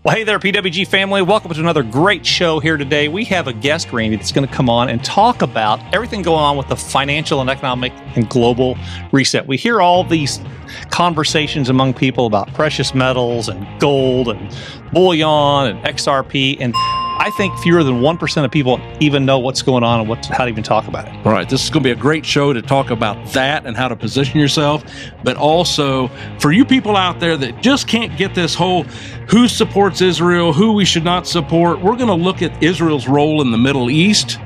Well, hey there, PWG family. Welcome to another great show here today. We have a guest, Randy, that's going to come on and talk about everything going on with the financial and economic and global reset. We hear all these conversations among people about precious metals and gold and bullion and XRP, and I think fewer than 1% of people even know what's going on and how to even talk about it. All right, this is going to be a great show to talk about that and how to position yourself, but also for you people out there that just can't get this whole who supports Israel, who we should not support. We're going to look at Israel's role in the Middle East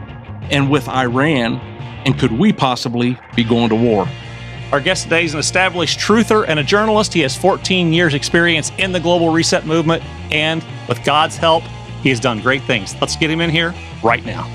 and with Iran, and could we possibly be going to war? Our guest today is an established truther and a journalist. He has 14 years experience in the global reset movement, and with God's help, he has done great things. Let's get him in here right now.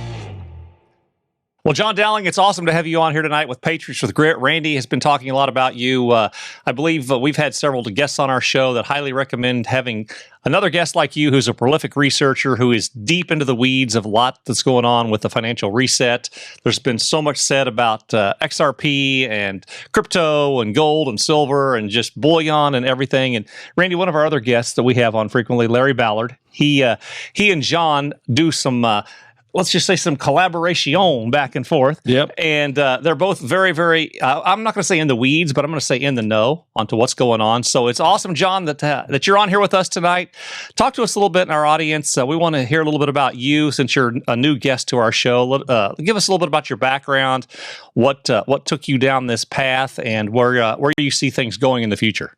Well, Jon Dowling, it's awesome to have you on here tonight with Patriots with Grit. Randy has been talking a lot about you. I believe we've had several guests on our show that highly recommend having another guest like you who's a prolific researcher, who is deep into the weeds of a lot that's going on with the financial reset. There's been so much said about XRP and crypto and gold and silver and just bullion and everything. And Randy, one of our other guests that we have on frequently, Larry Ballard, he and Jon do some let's just say some collaboration back and forth. Yep. And they're both very, very, I'm not going to say in the weeds, but I'm going to say in the know onto what's going on. So it's awesome, Jon, that you're on here with us tonight. Talk to us a little bit in our audience. We want to hear a little bit about you since you're a new guest to our show. Give us a little bit about your background, what took you down this path, and where you see things going in the future.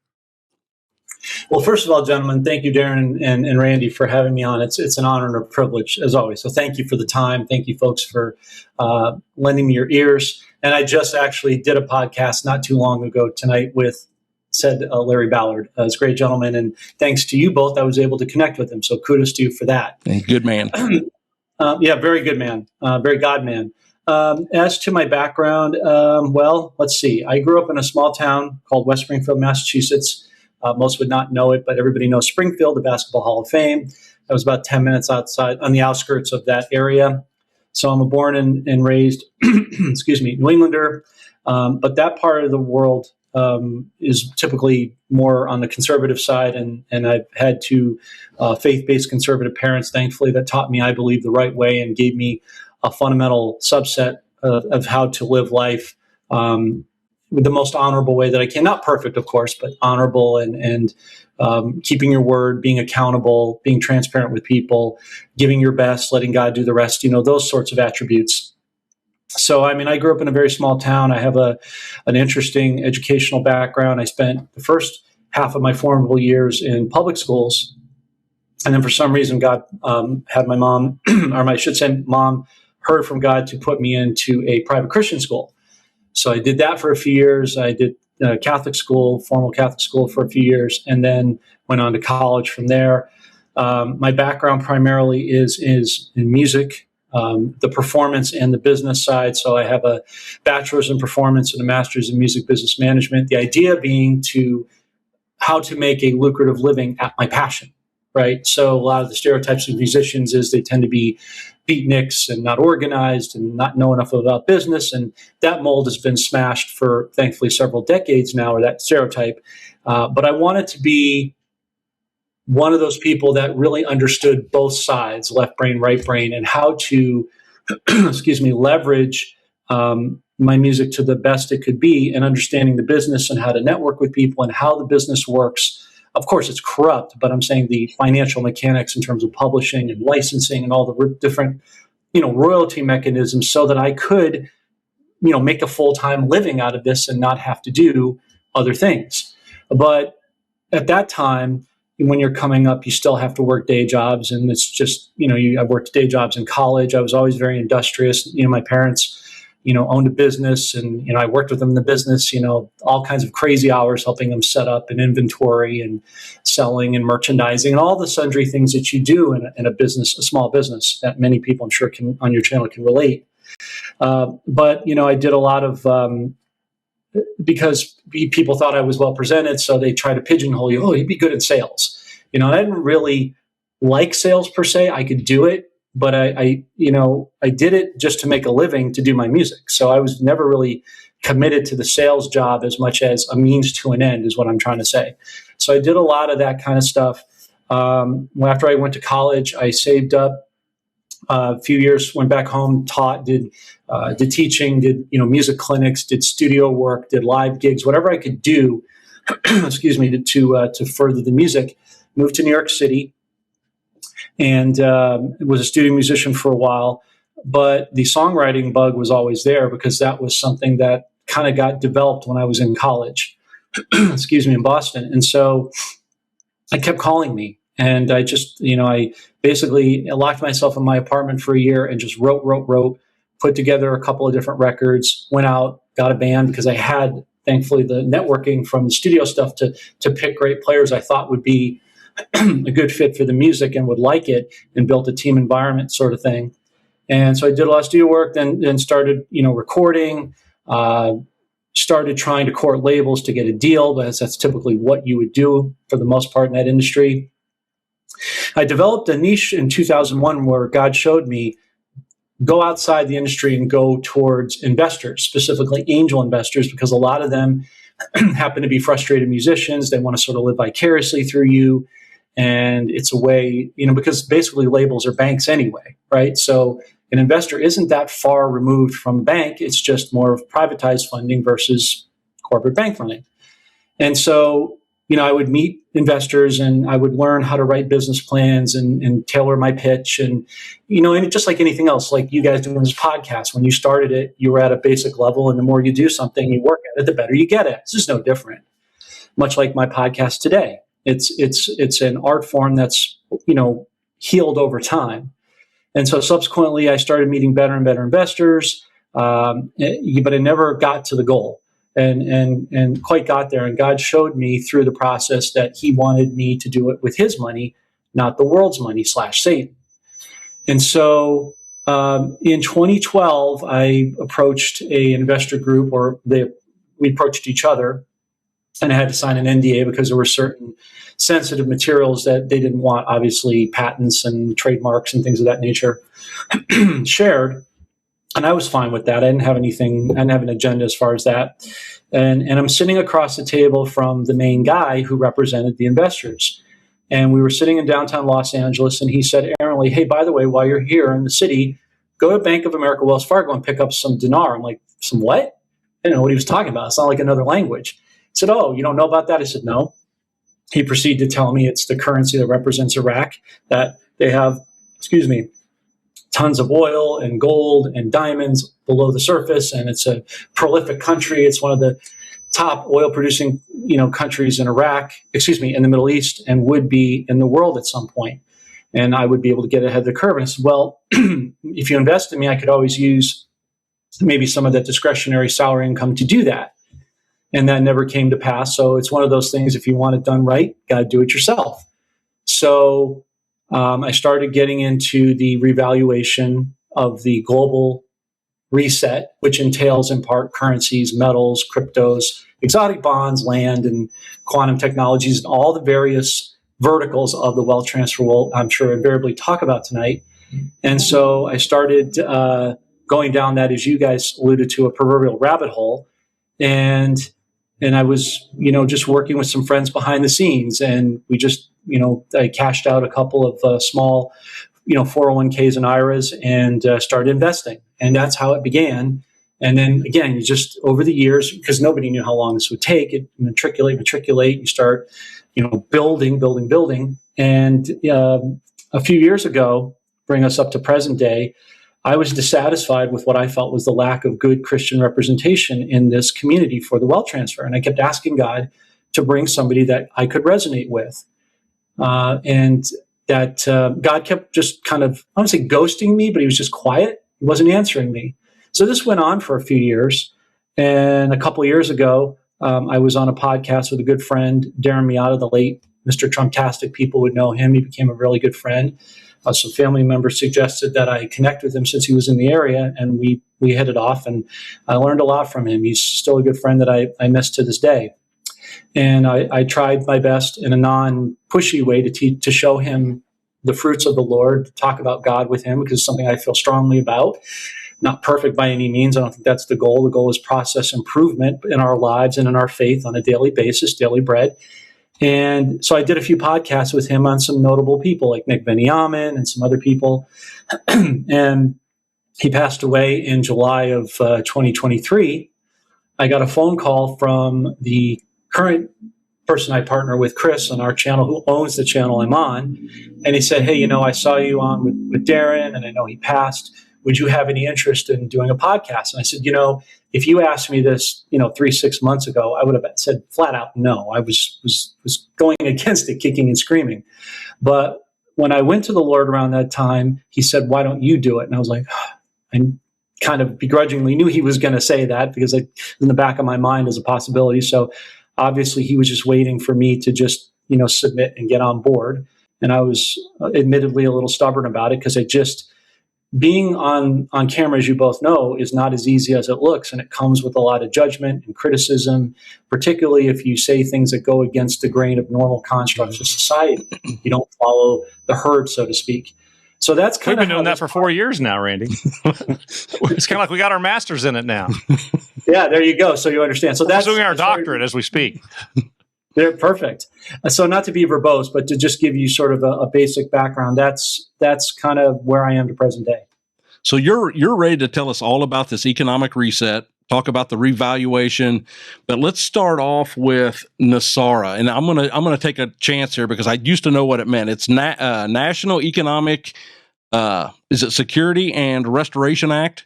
Well, first of all, gentlemen, thank you, Darren and Randy, for having me on. It's an honor and a privilege, as always. So thank you for the time. Thank you, folks, for lending me your ears. And I just actually did a podcast not too long ago tonight with Larry Ballard. He's a great gentleman, and thanks to you both, I was able to connect with him. So kudos to you for that. Good man. Yeah, very good man. Very God man. As to my background, well, let's see. I grew up in a small town called West Springfield, Massachusetts. Most would not know it, but everybody knows Springfield, the Basketball Hall of Fame. I was about 10 minutes outside on the outskirts of that area. So I'm a born and raised, New Englander. But that part of the world is typically more on the conservative side. And I've had two faith-based conservative parents, thankfully, that taught me, I believe, the right way and gave me a fundamental subset of how to live life with the most honorable way that I can. Not perfect, of course, but honorable and keeping your word, being accountable, being transparent with people, giving your best, letting God do the rest, those sorts of attributes. So, I grew up in a very small town. I have an interesting educational background. I spent the first half of my formative years in public schools. And then for some reason, God had my mom, mom heard from God to put me into a private Christian school. So I did that for a few years. I did Catholic school, formal Catholic school for a few years, and then went on to college from there. My background primarily is in music, the performance and the business side. So I have a bachelor's in performance and a master's in music business management. The idea being how to make a lucrative living at my passion, right? So a lot of the stereotypes of musicians is they tend to be beatniks and not organized and not know enough about business. And that mold has been smashed for, thankfully, several decades now, or that stereotype. But I wanted to be one of those people that really understood both sides, left brain, right brain, and how to, leverage my music to the best it could be, and understanding the business and how to network with people and how the business works. Of course, it's corrupt, but I'm saying the financial mechanics in terms of publishing and licensing and all the different, royalty mechanisms, so that I could, make a full-time living out of this and not have to do other things. But at that time, when you're coming up, you still have to work day jobs, and it's just, I worked day jobs in college. I was always very industrious. My parents, owned a business, and, I worked with them in the business, all kinds of crazy hours, helping them set up an inventory and selling and merchandising and all the sundry things that you do in a business, a small business that many people, I'm sure, on your channel can relate. But, I did a lot of, because people thought I was well presented, so they try to pigeonhole you. Oh, you'd be good at sales. I didn't really like sales per se. I could do it, but I did it just to make a living, to do my music. So I was never really committed to the sales job as much as a means to an end, is what I'm trying to say. So I did a lot of that kind of stuff. After I went to college, I saved up a few years, went back home, taught, did teaching, did music clinics, did studio work, did live gigs, whatever I could do, excuse me, to further the music. Moved to New York City, and was a studio musician for a while. But the songwriting bug was always there because that was something that kind of got developed when I was in college, excuse me, in Boston. And so I kept calling me. And I just, I basically locked myself in my apartment for a year and just wrote, put together a couple of different records, went out, got a band because I had, thankfully, the networking from the studio stuff to pick great players I thought would be a good fit for the music and would like it, and built a team environment sort of thing. And so I did a lot of studio work, then started, recording, started trying to court labels to get a deal, because that's typically what you would do for the most part in that industry. I developed a niche in 2001 where God showed me, go outside the industry and go towards investors, specifically angel investors, because a lot of them happen to be frustrated musicians. They want to sort of live vicariously through you. And it's a way, because basically labels are banks anyway, right? So an investor isn't that far removed from a bank. It's just more of privatized funding versus corporate bank funding. And so, I would meet investors and I would learn how to write business plans and tailor my pitch. And, and just like anything else, like you guys doing this podcast, when you started it, you were at a basic level. And the more you do something, you work at it, the better you get it. This is no different. Much like my podcast today. It's an art form that's, healed over time. And so subsequently, I started meeting better and better investors, but I never got to the goal. And quite got there. And God showed me through the process that he wanted me to do it with his money, not the world's money / Satan. And so in 2012, I approached an investor group, we approached each other, and I had to sign an NDA because there were certain sensitive materials that they didn't want, obviously patents and trademarks and things of that nature shared. And I was fine with that. I didn't have an agenda as far as that. And I'm sitting across the table from the main guy who represented the investors. And we were sitting in downtown Los Angeles, and he said, Aaron Lee, hey, by the way, while you're here in the city, go to Bank of America, Wells Fargo, and pick up some dinar. I'm like, some what? I didn't know what he was talking about. It's not like another language. He said, oh, you don't know about that? I said, no. He proceeded to tell me it's the currency that represents Iraq, that they have, tons of oil and gold and diamonds below the surface, and it's a prolific country. It's one of the top oil-producing, countries in in the Middle East, and would be in the world at some point. And I would be able to get ahead of the curve. And I said, well, if you invest in me, I could always use maybe some of that discretionary salary income to do that. And that never came to pass. So it's one of those things, if you want it done right, got to do it yourself. So I started getting into the revaluation of the global reset, which entails in part currencies, metals, cryptos, exotic bonds, land, and quantum technologies, and all the various verticals of the wealth transfer we'll, I'm sure, invariably talk about tonight. And so I started going down that, as you guys alluded to, a proverbial rabbit hole. And I was, just working with some friends behind the scenes, and we just, I cashed out a couple of small, 401ks and IRAs and started investing. And that's how it began. And then again, you just, over the years, because nobody knew how long this would take, it matriculate, you start, building. And a few years ago, bring us up to present day, I was dissatisfied with what I felt was the lack of good Christian representation in this community for the wealth transfer. And I kept asking God to bring somebody that I could resonate with. And that God kept just kind of, I don't say ghosting me, but he was just quiet. He wasn't answering me. So this went on for a few years. And a couple of years ago, I was on a podcast with a good friend, Darren Miata, the late Mr. Trumptastic. People would know him. He became a really good friend. Some family members suggested that I connect with him since he was in the area, and we hit it off, and I learned a lot from him. He's still a good friend that I miss to this day. And I tried my best in a non-pushy way to show him the fruits of the Lord, to talk about God with him, because it's something I feel strongly about. Not perfect by any means. I don't think that's the goal. The goal is process improvement in our lives and in our faith on a daily basis, daily bread. And so I did a few podcasts with him on some notable people like Nick Veniamin and some other people. And he passed away in July of 2023. I got a phone call from the current person I partner with, Chris, on our channel, who owns the channel I'm on. And he said, hey, I saw you on with Darren, and I know he passed. Would you have any interest in doing a podcast? And I said, if you asked me this, 3-6 months ago, I would have said flat out no. I was going against it, kicking and screaming. But when I went to the Lord around that time, he said, why don't you do it? And I was like, I kind of begrudgingly knew he was going to say that because in the back of my mind is a possibility. So obviously he was just waiting for me to just, submit and get on board. And I was admittedly a little stubborn about it because being on camera, as you both know, is not as easy as it looks. And it comes with a lot of judgment and criticism, particularly if you say things that go against the grain of normal constructs of society. You don't follow the herd, so to speak. So that's kind of we've been doing that for 4 years now, Randy. It's kind of like we got our masters in it now. Yeah, there you go. So you understand. So that's doing our doctorate as we speak. They're perfect. So not to be verbose, but to just give you sort of a basic background, that's kind of where I am to present day. So you're ready to tell us all about this economic reset, talk about the revaluation, but let's start off with Nesara. And I'm gonna take a chance here because I used to know what it meant. It's National Economic, is it Security and Restoration Act?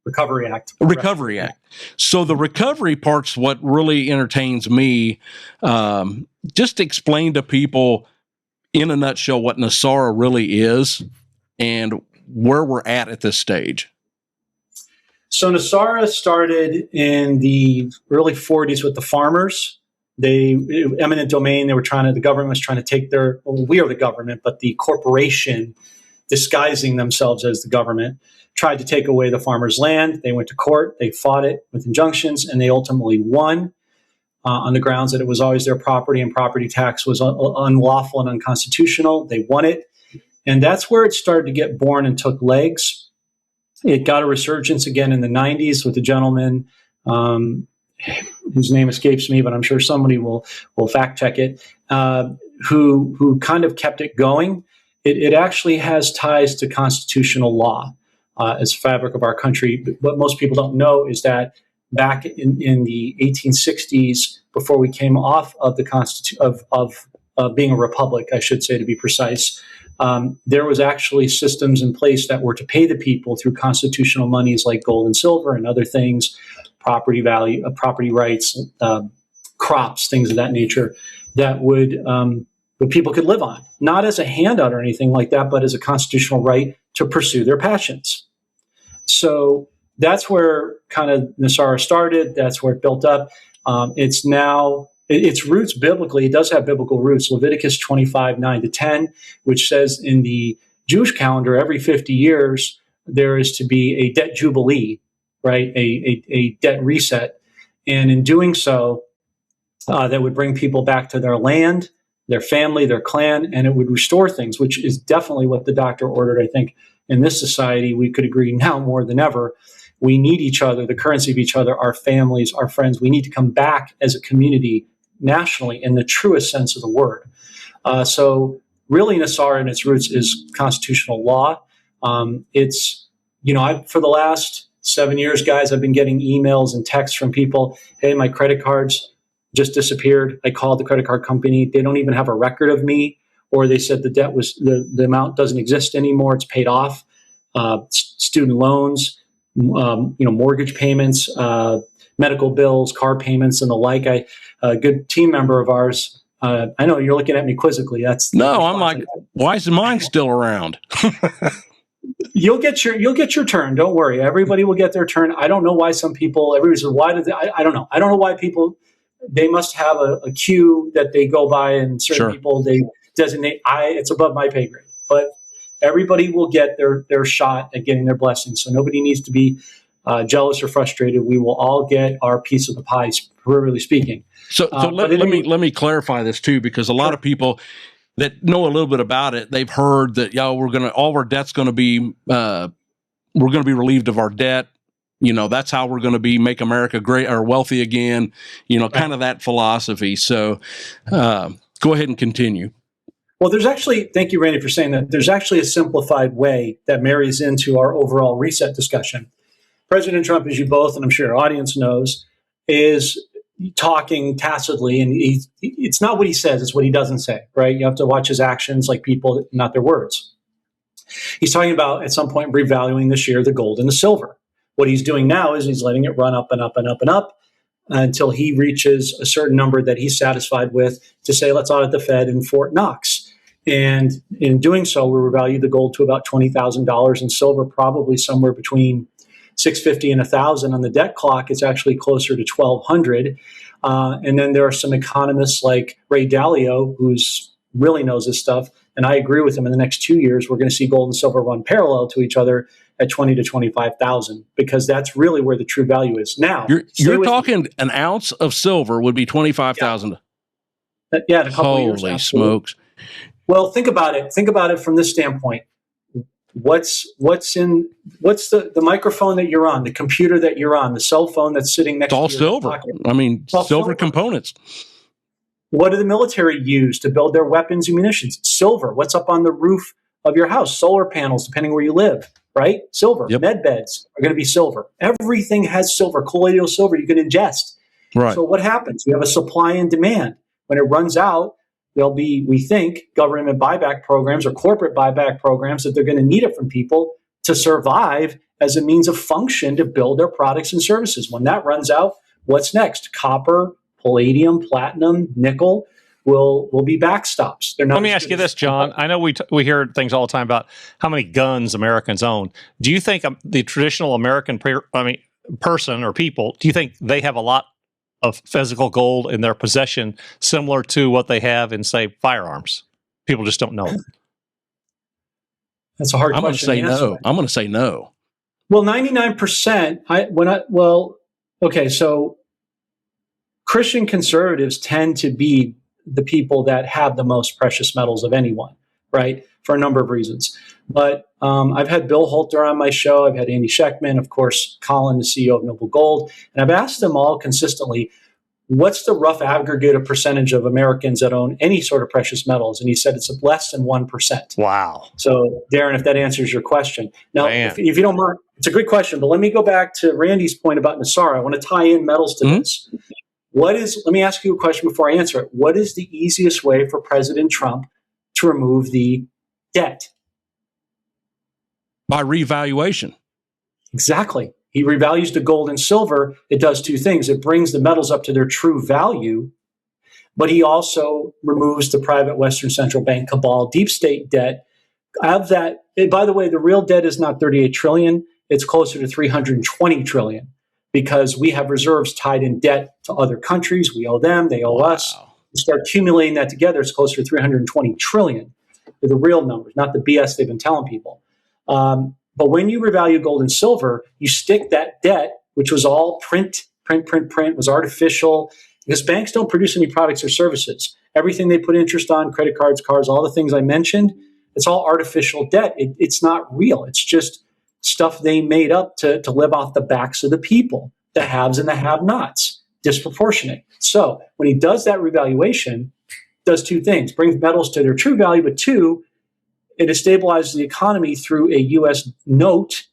Recovery Act. Recovery Act. So the recovery part's what really entertains me. Just explain to people in a nutshell what Nesara really is and where we're at this stage. So Nesara started in the early 40s with the farmers. Eminent domain, the government was trying to take we are the government, but the corporation disguising themselves as the government tried to take away the farmers' land. They went to court. They fought it with injunctions, and they ultimately won on the grounds that it was always their property and property tax was unlawful and unconstitutional. They won it. And that's where it started to get born and took legs. It got a resurgence again in the 90s with a gentleman whose name escapes me, but I'm sure somebody will fact check it, who kind of kept it going. It actually has ties to constitutional law. As fabric of our country. What most people don't know is that back in the 1860s, before we came off of the of being a republic, I should say to be precise, there was actually systems in place that were to pay the people through constitutional monies like gold and silver and other things, property value, property rights, crops, things of that nature that that people could live on, not as a handout or anything like that, but as a constitutional right to pursue their passions. So that's where kind of Nesara started. That's where it built up. It's now, its roots biblically, it does have biblical roots. Leviticus 25, 9-10, which says in the Jewish calendar, every 50 years, there is to be a debt jubilee, right? A debt reset. And in doing so, that would bring people back to their land, their family, their clan, and it would restore things, which is definitely what the doctor ordered. I think in this society, we could agree now more than ever. We need each other, the currency of each other, our families, our friends. We need to come back as a community nationally in the truest sense of the word. So really Nesara in its roots is constitutional law. It's, for the last 7 years, guys, I've been getting emails and texts from people. Hey, my credit cards just disappeared. I called the credit card company. They don't even have a record of me. Or they said the debt the amount doesn't exist anymore. It's paid off. Student loans, mortgage payments, medical bills, car payments, and the like. A good team member of ours. I know you're looking at me quizzically. I'm like, why is mine still around? You'll get your turn. Don't worry. Everybody will get their turn. I don't know why some people. Everybody says, why did they? I don't know. I don't know why people. They must have a queue that they go by, and certain people they designate. It's above my pay grade, but everybody will get their shot at getting their blessings. So nobody needs to be jealous or frustrated. We will all get our piece of the pie, really speaking. So let me clarify this too, because a lot of people that know a little bit about it, they've heard that all our debt's going to be we're going to be relieved of our debt. That's how we're going to make America great or wealthy again. Kind of that philosophy. So Go ahead and continue. Well, there's actually, thank you, Randy, for saying that. There's actually a simplified way that marries into our overall reset discussion. President Trump, as you both, and I'm sure your audience knows, is talking tacitly, and it's not what he says, it's what he doesn't say, right? You have to watch his actions like people, not their words. He's talking about, at some point, revaluing this year the gold and the silver. What he's doing now is he's letting it run up and up and up and up until he reaches a certain number that he's satisfied with to say, let's audit the Fed in Fort Knox. And in doing so, we revalue the gold to about $20,000 and silver probably somewhere between $650 and $1,000. On the debt clock, it's actually closer to $1,200. And then there are some economists like Ray Dalio, who's really knows this stuff. And I agree with him. In the next 2 years, we're going to see gold and silver run parallel to each other at 20 to 25,000, because that's really where the true value is. Now, you're talking an ounce of silver would be 25,000. Yeah, in a couple of years. Holy smokes! Well, think about it. Think about it from this standpoint. What's the microphone that you're on, the computer that you're on, the cell phone that's sitting next to you? It's all silver. I mean, silver components. What do the military use to build their weapons and munitions? Silver. What's up on the roof of your house? Solar panels, depending where you live, right? Silver. Yep. Med beds are going to be silver. Everything has silver, colloidal silver you can ingest. Right. So what happens? You have a supply and demand. When it runs out, there'll be, we think, government buyback programs or corporate buyback programs that they're going to need it from people to survive as a means of function to build their products and services. When that runs out, what's next? Copper, palladium, platinum, nickel will be backstops. They're not. Let me ask you this, John. I know we hear things all the time about how many guns Americans own. Do you think the traditional American person or people, do you think they have a lot of physical gold in their possession, similar to what they have in, say, firearms? People just don't know. That's a hard question. I'm going to say no. Well, 99%. Okay, so Christian conservatives tend to be the people that have the most precious metals of anyone, right? For a number of reasons. But I've had Bill Holter on my show. I've had Andy Schechtman, of course, Colin, the CEO of Noble Gold. And I've asked them all consistently, what's the rough aggregate of percentage of Americans that own any sort of precious metals? And he said it's less than 1%. Wow. So, Darren, if that answers your question. Now, if you don't mind, it's a good question, but let me go back to Randy's point about Nesara. I want to tie in metals to this. Let me ask you a question before I answer it. What is the easiest way for President Trump to remove the debt? By revaluation. Exactly. He revalues the gold and silver. It does two things. It brings the metals up to their true value, but he also removes the private Western central bank cabal deep state debt. Of that, by the way, the real debt is not 38 trillion. It's closer to 320 trillion because we have reserves tied in debt to other countries. We owe them. They owe us. We start accumulating that together. It's closer to 320 trillion. They're the real numbers, not the BS they've been telling people. But when you revalue gold and silver, you stick that debt, which was all print, was artificial, because banks don't produce any products or services. Everything they put interest on, credit cards, cars, all the things I mentioned, it's all artificial debt. It's not real. It's just stuff they made up to live off the backs of the people, the haves and the have-nots, disproportionate. So when he does that revaluation, does two things: brings metals to their true value, but two, it stabilizes the economy through a U.S. note,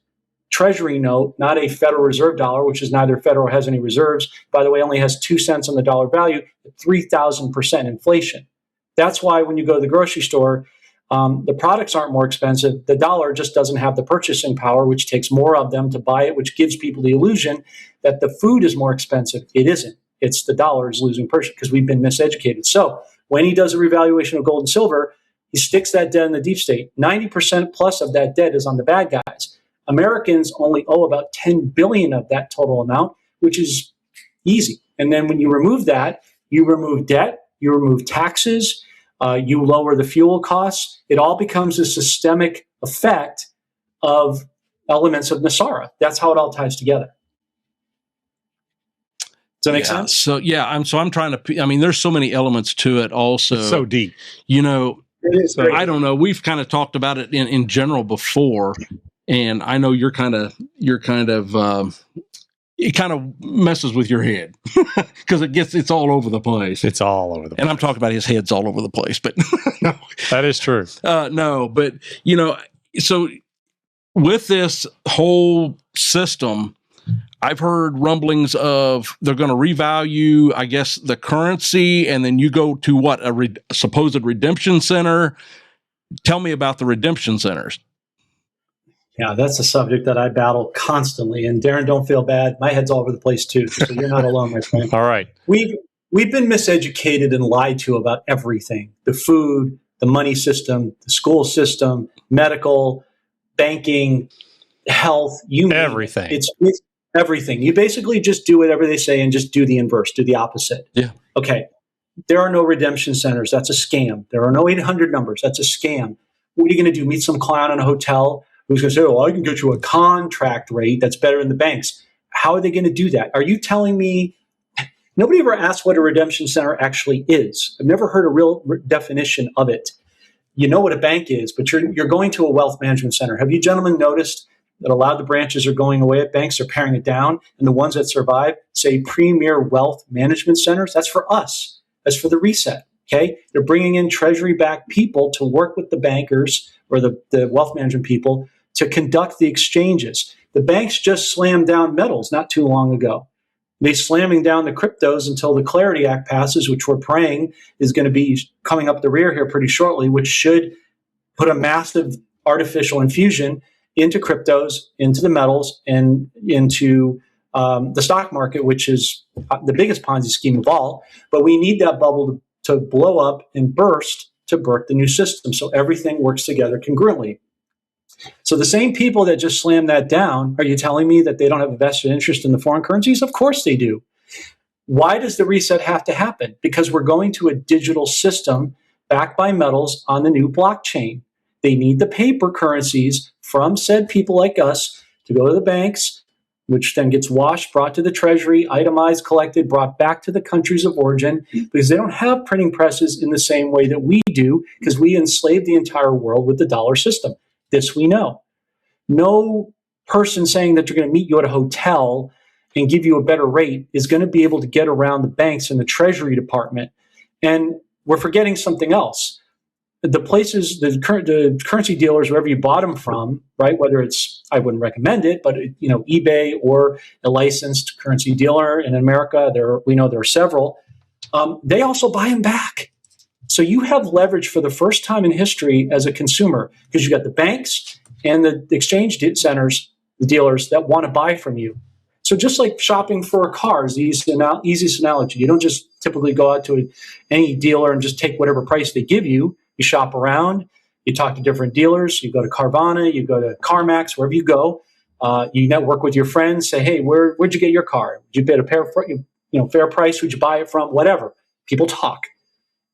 treasury note, not a Federal Reserve dollar, which is neither federal or has any reserves. By the way, only has 2 cents on the dollar value, 3,000% inflation. That's why when you go to the grocery store, the products aren't more expensive. The dollar just doesn't have the purchasing power, which takes more of them to buy it, which gives people the illusion that the food is more expensive. It isn't. It's the dollar is losing purchase because we've been miseducated. So when he does a revaluation of gold and silver, he sticks that debt in the deep state. 90% plus of that debt is on the bad guys. Americans only owe about 10 billion of that total amount, which is easy. And then when you remove that, you remove debt, you remove taxes, you lower the fuel costs. It all becomes a systemic effect of elements of Nesara. That's how it all ties together. Does that make sense? So I'm trying to. I mean, there's so many elements to it. Also, it's so deep. You know, I don't know. We've kind of talked about it in general before, and I know you're kind of it kind of messes with your head because it's all over the place. It's all over the place. And I'm talking about his head's all over the place, but no. That is true. No, but so with this whole system, I've heard rumblings of they're going to revalue, I guess, the currency, and then you go to what, a supposed redemption center. Tell me about the redemption centers. Yeah, that's a subject that I battle constantly. And Darren, don't feel bad. My head's all over the place too. So you're not alone, my friend. All right. We've been miseducated and lied to about everything: the food, the money system, the school system, medical, banking, health, everything. It's everything. You basically just do whatever they say and just do the inverse, do the opposite. Yeah. Okay. There are no redemption centers. That's a scam. There are no 800 numbers. That's a scam. What are you going to do? Meet some clown in a hotel who's going to say, oh, I can get you a contract rate that's better than the banks. How are they going to do that? Are you telling me nobody ever asked what a redemption center actually is? I've never heard a real definition of it. You know what a bank is, but you're going to a wealth management center. Have you gentlemen noticed that a lot of the branches are going away at banks? They're paring it down. And the ones that survive say premier wealth management centers. That's for us. That's for the reset. Okay. They're bringing in treasury backed people to work with the bankers or the wealth management people to conduct the exchanges. The banks just slammed down metals not too long ago. They're slamming down the cryptos until the Clarity Act passes, which we're praying is going to be coming up the rear here pretty shortly, which should put a massive artificial infusion into cryptos, into the metals, and into the stock market, which is the biggest Ponzi scheme of all. But we need that bubble to blow up and burst to birth the new system so everything works together congruently. So the same people that just slammed that down, are you telling me that they don't have a vested interest in the foreign currencies? Of course they do. Why does the reset have to happen? Because we're going to a digital system backed by metals on the new blockchain. They need the paper currencies from said people like us to go to the banks, which then gets washed, brought to the treasury, itemized, collected, brought back to the countries of origin, because they don't have printing presses in the same way that we do, because we enslaved the entire world with the dollar system. This we know. No person saying that they're going to meet you at a hotel and give you a better rate is going to be able to get around the banks and the Treasury Department. And we're forgetting something else. The places, the currency dealers, wherever you bought them from, right? Whether it's, I wouldn't recommend it, but eBay or a licensed currency dealer in America, we know there are several. They also buy them back. So you have leverage for the first time in history as a consumer because you got the banks and the exchange centers, the dealers that want to buy from you. So just like shopping for a car is the easiest analogy. You don't just typically go out to any dealer and just take whatever price they give you. You shop around, you talk to different dealers, you go to Carvana, you go to CarMax, wherever you go. You network with your friends, say, hey, where'd you get your car? Did you bid a fair price? Who'd you buy it from? Whatever. People talk.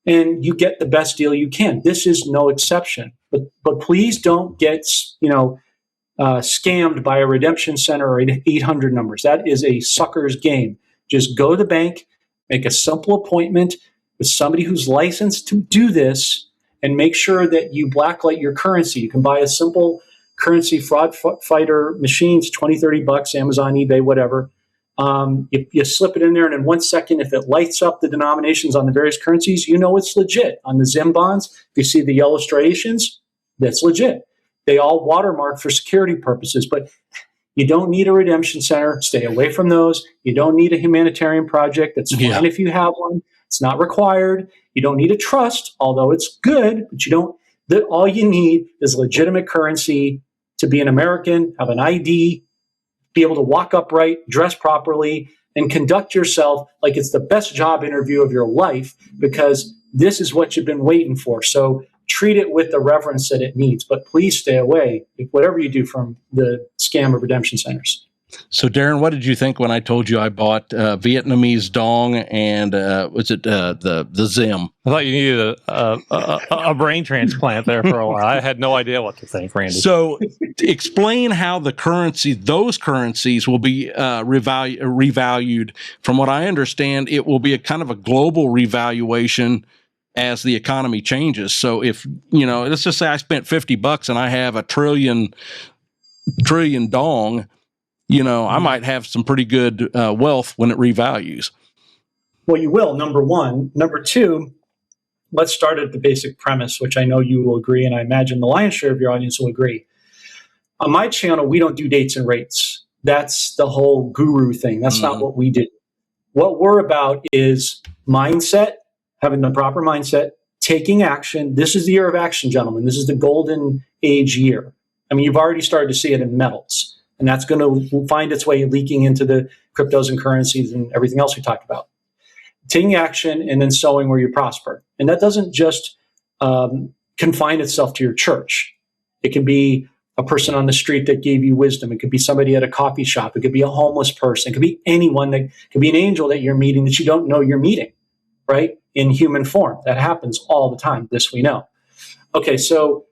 And you get the best deal you can. This is no exception. But please don't get scammed by a redemption center or 800 numbers. That is a sucker's game. Just go to the bank, make a simple appointment with somebody who's licensed to do this, and make sure that you blacklight your currency. You can buy a simple currency fraud fighter machines, $20, $30, Amazon, eBay, whatever. You slip it in there, and in 1 second, if it lights up the denominations on the various currencies, you know it's legit. On the Zim bonds, if you see the yellow striations, that's legit. They all watermark for security purposes, but you don't need a redemption center. Stay away from those. You don't need a humanitarian project. That's fine if you have one. It's not required. You don't need a trust, although it's good, but you don't. All you need is legitimate currency to be an American, have an ID, be able to walk upright, dress properly, and conduct yourself like it's the best job interview of your life, because this is what you've been waiting for. So treat it with the reverence that it needs, but please stay away, whatever you do, from the scam of redemption centers. So, Darren, what did you think when I told you I bought Vietnamese dong and the Zim? I thought you needed a brain transplant there for a while. I had no idea what to think, Randy. So, explain how those currencies will be revalued. From what I understand, it will be a kind of a global revaluation as the economy changes. So, if let's just say I spent $50 and I have a trillion dong. I might have some pretty good wealth when it revalues. Well, you will, number one. Number two, let's start at the basic premise, which I know you will agree, and I imagine the lion's share of your audience will agree. On my channel, we don't do dates and rates. That's the whole guru thing. That's not what we do. What we're about is mindset, having the proper mindset, taking action. This is the year of action, gentlemen. This is the golden age year. I mean, you've already started to see it in metals, and that's going to find its way leaking into the cryptos and currencies and everything else we talked about. Taking action and then sowing where you prosper. And that doesn't just confine itself to your church. It can be a person on the street that gave you wisdom. It could be somebody at a coffee shop. It could be a homeless person. It could be anyone. That could be an angel that you're meeting that you don't know you're meeting, right? In human form. That happens all the time. This we know. Okay, so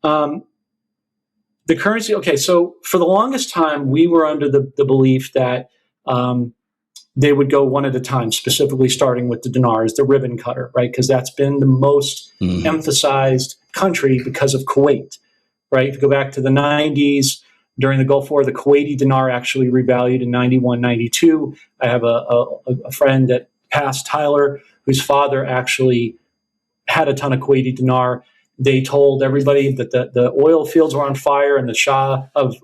the currency. Okay, so for the longest time, we were under the belief that they would go one at a time, specifically starting with the dinar as the ribbon cutter, right? Because that's been the most emphasized country because of Kuwait, right? If you go back to the 90s, during the Gulf War, the Kuwaiti dinar actually revalued in 91, 92. I have a friend that passed, Tyler, whose father actually had a ton of Kuwaiti dinar. They told everybody that the oil fields were on fire and the Shah of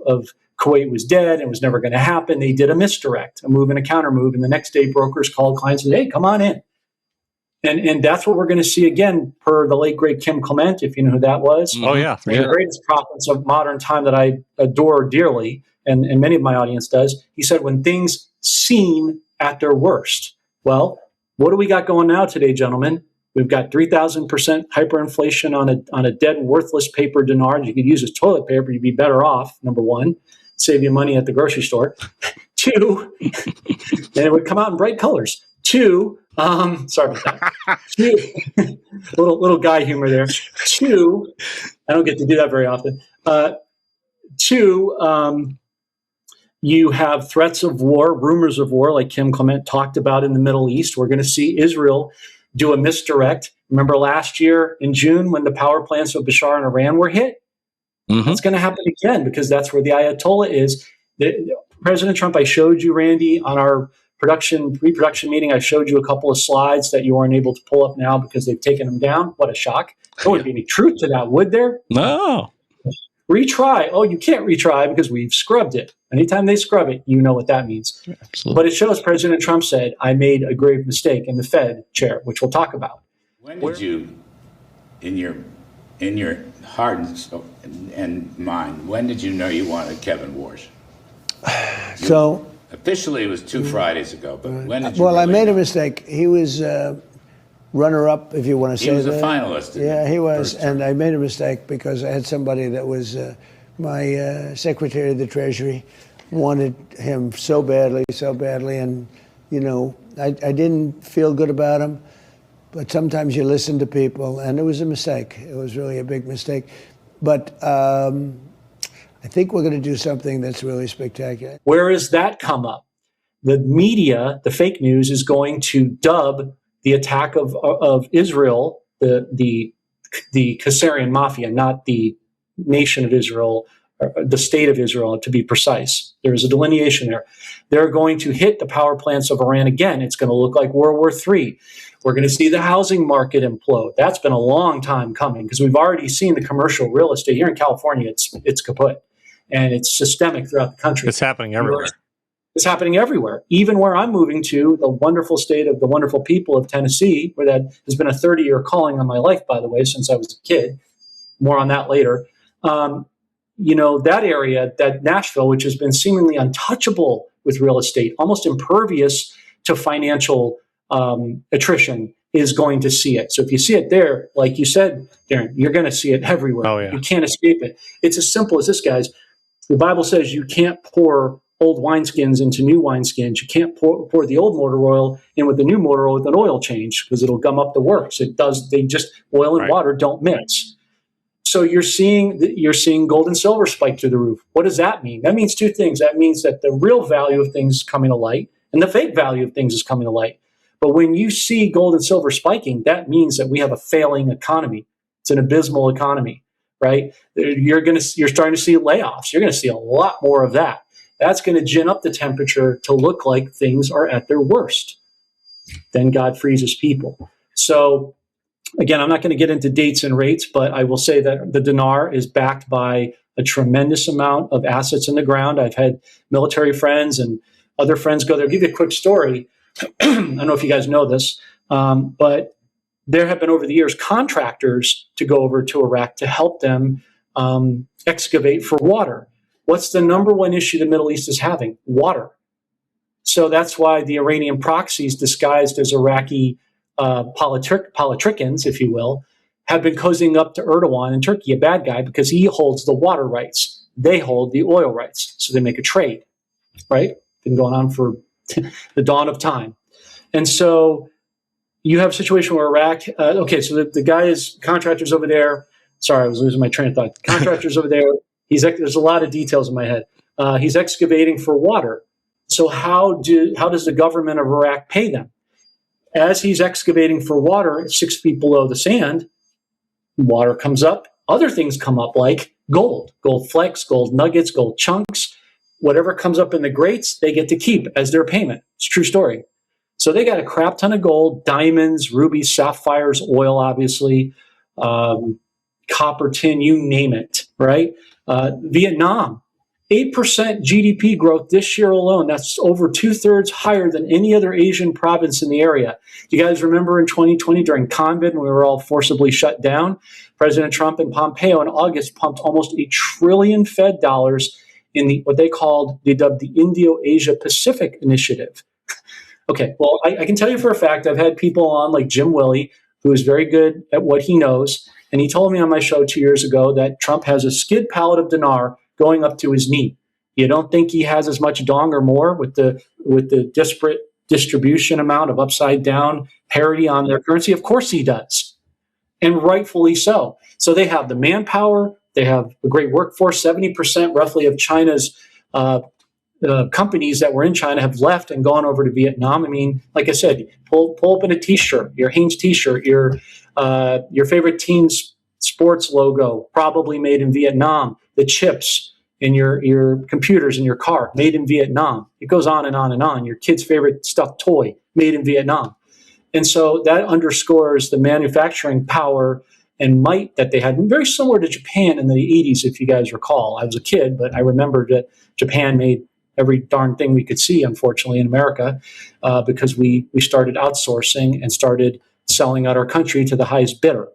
Kuwait was dead and was never going to happen. They did a misdirect, a move and a counter move. And the next day, brokers called clients and said, hey, come on in. And that's what we're going to see again, per the late, great Kim Clement, if you know who that was. Oh, yeah. One of the greatest prophets of modern time that I adore dearly, and many of my audience does. He said, when things seem at their worst. Well, what do we got going now today, gentlemen? We've got 3,000% hyperinflation on a dead, worthless paper dinar. You could use as toilet paper. You'd be better off, number one. Save you money at the grocery store. Two, and it would come out in bright colors. Two, sorry about that. Two, little guy humor there. Two, I don't get to do that very often. Two, you have threats of war, rumors of war, like Kim Clement talked about in the Middle East. We're going to see Israel do a misdirect. Remember last year in June when the power plants of Bashar and Iran were hit? It's going to happen again because that's where the Ayatollah is. President Trump, I showed you, Randy, on our pre-production meeting, I showed you a couple of slides that you weren't able to pull up now because they've taken them down. What a shock. There wouldn't be any truth to that, would there? No. Retry. Oh, you can't retry because we've scrubbed it. Anytime they scrub it, you know what that means. Absolutely. But it shows President Trump said, I made a grave mistake in the Fed chair, which we'll talk about. When did you, in your heart and mind, when did you know you wanted Kevin Warsh? So officially, it was 2 Fridays ago, but when did you? Well, really I made know? a mistake. He was runner-up, if you want to say that. He was a finalist. Yeah, he was, and I made a mistake because I had somebody that was my Secretary of the Treasury, wanted him so badly, and I didn't feel good about him. But sometimes you listen to people, and it was a mistake. It was really a big mistake. But I think we're going to do something that's really spectacular. Where has that come up? The media, the fake news, is going to dub the attack of Israel, the Khazarian mafia, not the nation of Israel, or the state of Israel, to be precise. There is a delineation there. They're going to hit the power plants of Iran again. It's going to look like World War III. We're going to see the housing market implode. That's been a long time coming because we've already seen the commercial real estate here in California. It's kaput, and it's systemic throughout the country. It's happening everywhere. It's happening everywhere, even where I'm moving to, the wonderful state of the wonderful people of Tennessee, where that has been a 30-year calling on my life, by the way, since I was a kid. More on that later. That area, that Nashville, which has been seemingly untouchable with real estate, almost impervious to financial attrition, is going to see it. So if you see it there, like you said, Darren, you're going to see it everywhere. Oh, yeah. You can't escape it. It's as simple as this, guys. The Bible says you can't pour old wineskins into new wineskins. You can't pour the old motor oil in with the new motor oil with an oil change because it'll gum up the works. Oil and water don't mix. So you're seeing gold and silver spike through the roof. What does that mean? That means two things. That means that the real value of things is coming to light and the fake value of things is coming to light. But when you see gold and silver spiking, that means that we have a failing economy. It's an abysmal economy, right? You're starting to see layoffs. You're going to see a lot more of that. that's going to gin up the temperature to look like things are at their worst. Then God frees his people. So again, I'm not going to get into dates and rates, but I will say that the dinar is backed by a tremendous amount of assets in the ground. I've had military friends and other friends go there. I'll give you a quick story. I don't know if you guys know this, but there have been over the years contractors to go over to Iraq to help them excavate for water. What's the number one issue the Middle East is having? Water. So that's why the Iranian proxies disguised as Iraqi politricians, if you will, have been cozying up to Erdogan in Turkey, a bad guy, because he holds the water rights. They hold the oil rights. So they make a trade, right? Been going on for the dawn of time. And so you have a situation where Iraq, so the guy is contractors over there. Sorry, I was losing my train of thought. Contractors over there. There's a lot of details in my head. He's excavating for water. So how does the government of Iraq pay them? As he's excavating for water 6 feet below the sand, water comes up. Other things come up like gold flakes, gold nuggets, gold chunks. Whatever comes up in the grates, they get to keep as their payment. It's a true story. So they got a crap ton of gold, diamonds, rubies, sapphires, oil, obviously, copper, tin, you name it, right? Vietnam, 8% GDP growth this year alone. That's over 2/3 higher than any other Asian province in the area. You guys remember in 2020 during COVID when we were all forcibly shut down, President Trump and Pompeo in August pumped almost $1 trillion Fed dollars in what they dubbed the Indo-Asia Pacific Initiative. Okay, well, I can tell you for a fact, I've had people on like Jim Willey, who is very good at what he knows, and he told me on my show 2 years ago that Trump has a skid pallet of dinar going up to his knee. You don't think he has as much dong or more with the disparate distribution amount of upside down parity on their currency? Of course he does, and rightfully so. So they have the manpower, they have a great workforce. 70% roughly of China's companies that were in China have left and gone over to Vietnam. I mean, like I said, pull open a T-shirt, your Hanes T-shirt, your favorite team's sports logo, probably made in Vietnam. The chips in your computers in your car, made in Vietnam. It goes on and on and on. Your kid's favorite stuffed toy, made in Vietnam. And so that underscores the manufacturing power and might that they had. Very similar to Japan in the 80s, if you guys recall. I was a kid, but I remember that Japan made every darn thing we could see, unfortunately, in America, because we started outsourcing and started selling out our country to the highest bidder.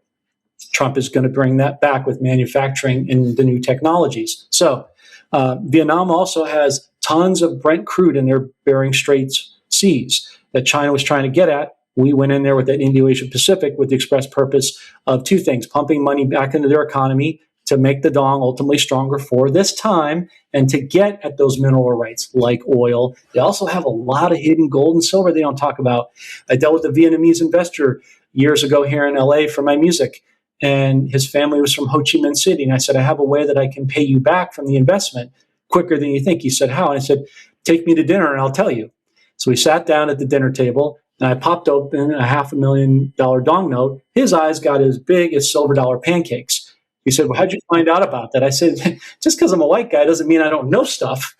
Trump is going to bring that back with manufacturing and the new technologies. So Vietnam also has tons of Brent crude in their Bering Straits seas that China was trying to get at. We went in there with that Indo-Asia Pacific with the express purpose of two things: pumping money back into their economy to make the dong ultimately stronger for this time and to get at those mineral rights like oil. They also have a lot of hidden gold and silver they don't talk about. I dealt with a Vietnamese investor years ago here in LA for my music, and his family was from Ho Chi Minh City. And I said, I have a way that I can pay you back from the investment quicker than you think. He said, how? And I said, take me to dinner and I'll tell you. So we sat down at the dinner table and I popped open a $500,000 dong note. His eyes got as big as silver dollar pancakes. He said, well, how'd you find out about that? I said, just because I'm a white guy doesn't mean I don't know stuff.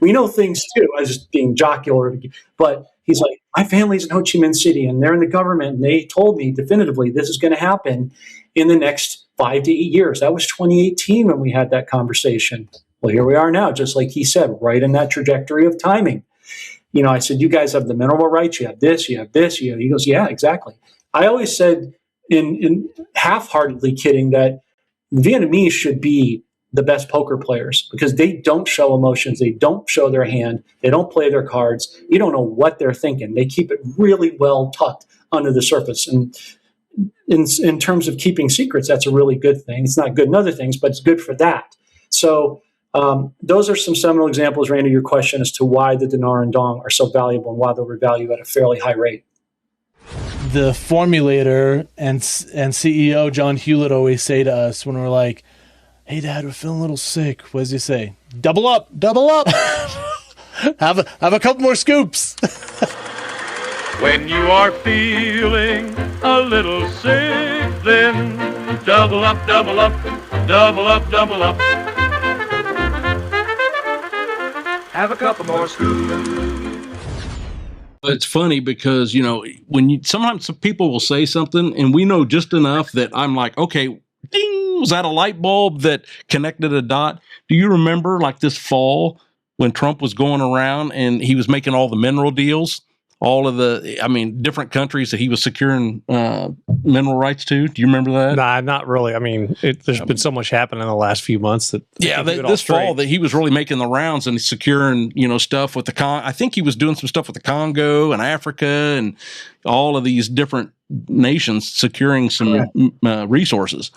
We know things too. I was just being jocular. But he's like, my family's in Ho Chi Minh City and they're in the government. And they told me definitively this is going to happen in the next 5 to 8 years. That was 2018 when we had that conversation. Well, here we are now, just like he said, right in that trajectory of timing. You know, I said, you guys have the mineral rights. You have this, you have this. He goes, yeah, exactly. I always said in half-heartedly kidding that Vietnamese should be the best poker players because they don't show emotions. They don't show their hand. They don't play their cards. You don't know what they're thinking. They keep it really well tucked under the surface. And in terms of keeping secrets, that's a really good thing. It's not good in other things, but it's good for that. So those are some seminal examples, Randy, your question as to why the dinar and dong are so valuable and why they're revalued at a fairly high rate. The formulator and CEO John Hewlett always say to us when we're like, hey, Dad, we're feeling a little sick. What does he say? Double up. Double up. have a couple more scoops. When you are feeling a little sick, then double up, double up, double up, double up. have a couple more screws. It's funny because, sometimes some people will say something and we know just enough that I'm like, okay, ding, was that a light bulb that connected a dot? Do you remember like this fall when Trump was going around and he was making all the mineral deals? All of different countries that he was securing mineral rights to. Do you remember that? Nah, not really. There's been so much happening in the last few months that this fall that he was really making the rounds and securing, stuff with I think he was doing some stuff with the Congo and Africa and all of these different nations securing some resources.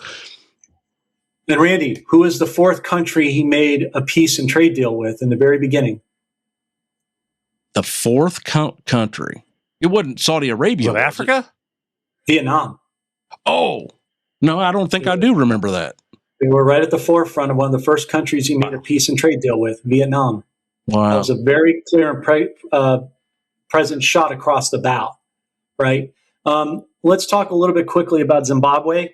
And Randy, who is the fourth country he made a peace and trade deal with in the very beginning? The fourth country. It wasn't Saudi Arabia. Was it Africa? Vietnam. Oh, no, I don't think I do remember that. They were right at the forefront of one of the first countries he made a peace and trade deal with, Vietnam. Wow. That was a very clear and present shot across the bow, right? Let's talk a little bit quickly about Zimbabwe.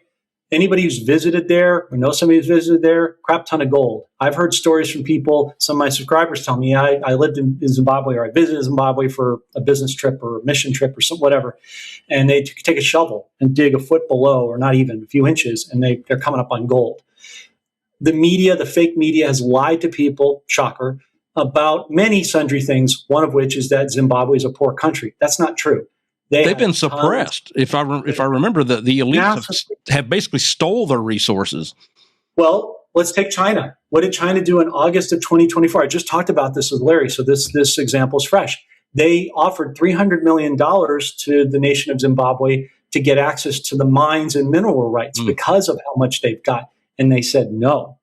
Anybody who's visited there or knows somebody who's visited there, crap ton of gold. I've heard stories from people, some of my subscribers tell me, I lived in Zimbabwe or I visited Zimbabwe for a business trip or a mission trip or some whatever, and they take a shovel and dig a foot below or not even a few inches, and they're coming up on gold. The media, the fake media, has lied to people, shocker, about many sundry things, one of which is that Zimbabwe is a poor country. That's not true. They've been suppressed. If I remember, the elites have basically stole their resources. Well, let's take China. What did China do in August of 2024? I just talked about this with Larry, so this example is fresh. They offered $300 million to the nation of Zimbabwe to get access to the mines and mineral rights because of how much they've got, and they said no.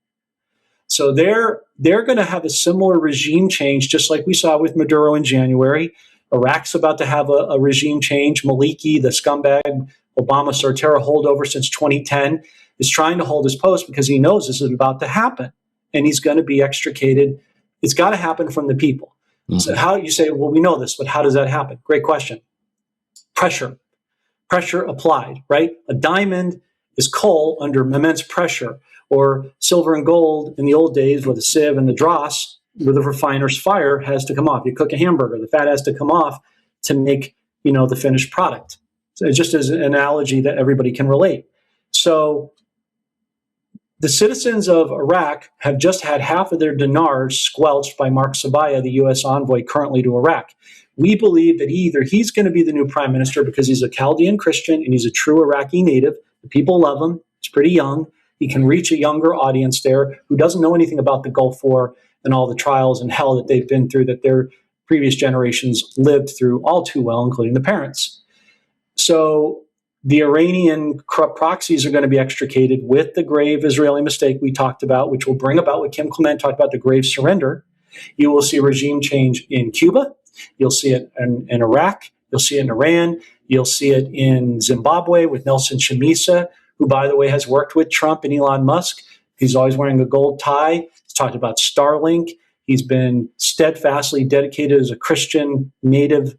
So they're going to have a similar regime change, just like we saw with Maduro in January. Iraq's about to have a regime change. Maliki, the scumbag Obama-Sortera holdover since 2010, is trying to hold his post because he knows this is about to happen, and he's going to be extricated. It's got to happen from the people. So how you say, well, we know this, but how does that happen? Great question. Pressure applied, right? A diamond is coal under immense pressure, or silver and gold in the old days with a sieve and the dross, where the refiner's fire has to come off. You cook a hamburger, the fat has to come off to make, the finished product. So just as an analogy that everybody can relate. So the citizens of Iraq have just had half of their dinars squelched by Mark Sabaya, the U.S. envoy currently to Iraq. We believe that either he's going to be the new prime minister because he's a Chaldean Christian and he's a true Iraqi native. The people love him. He's pretty young. He can reach a younger audience there who doesn't know anything about the Gulf War and all the trials and hell that they've been through, that their previous generations lived through all too well, including the parents. So the Iranian corrupt proxies are going to be extricated with the grave Israeli mistake we talked about, which will bring about what Kim Clement talked about, the grave surrender. You will see regime change in Cuba. You'll see it in Iraq. You'll see it in Iran. You'll see it in Zimbabwe with Nelson Chamisa, who, by the way, has worked with Trump and Elon Musk. He's always wearing a gold tie. He's talked about Starlink. He's been steadfastly dedicated as a Christian native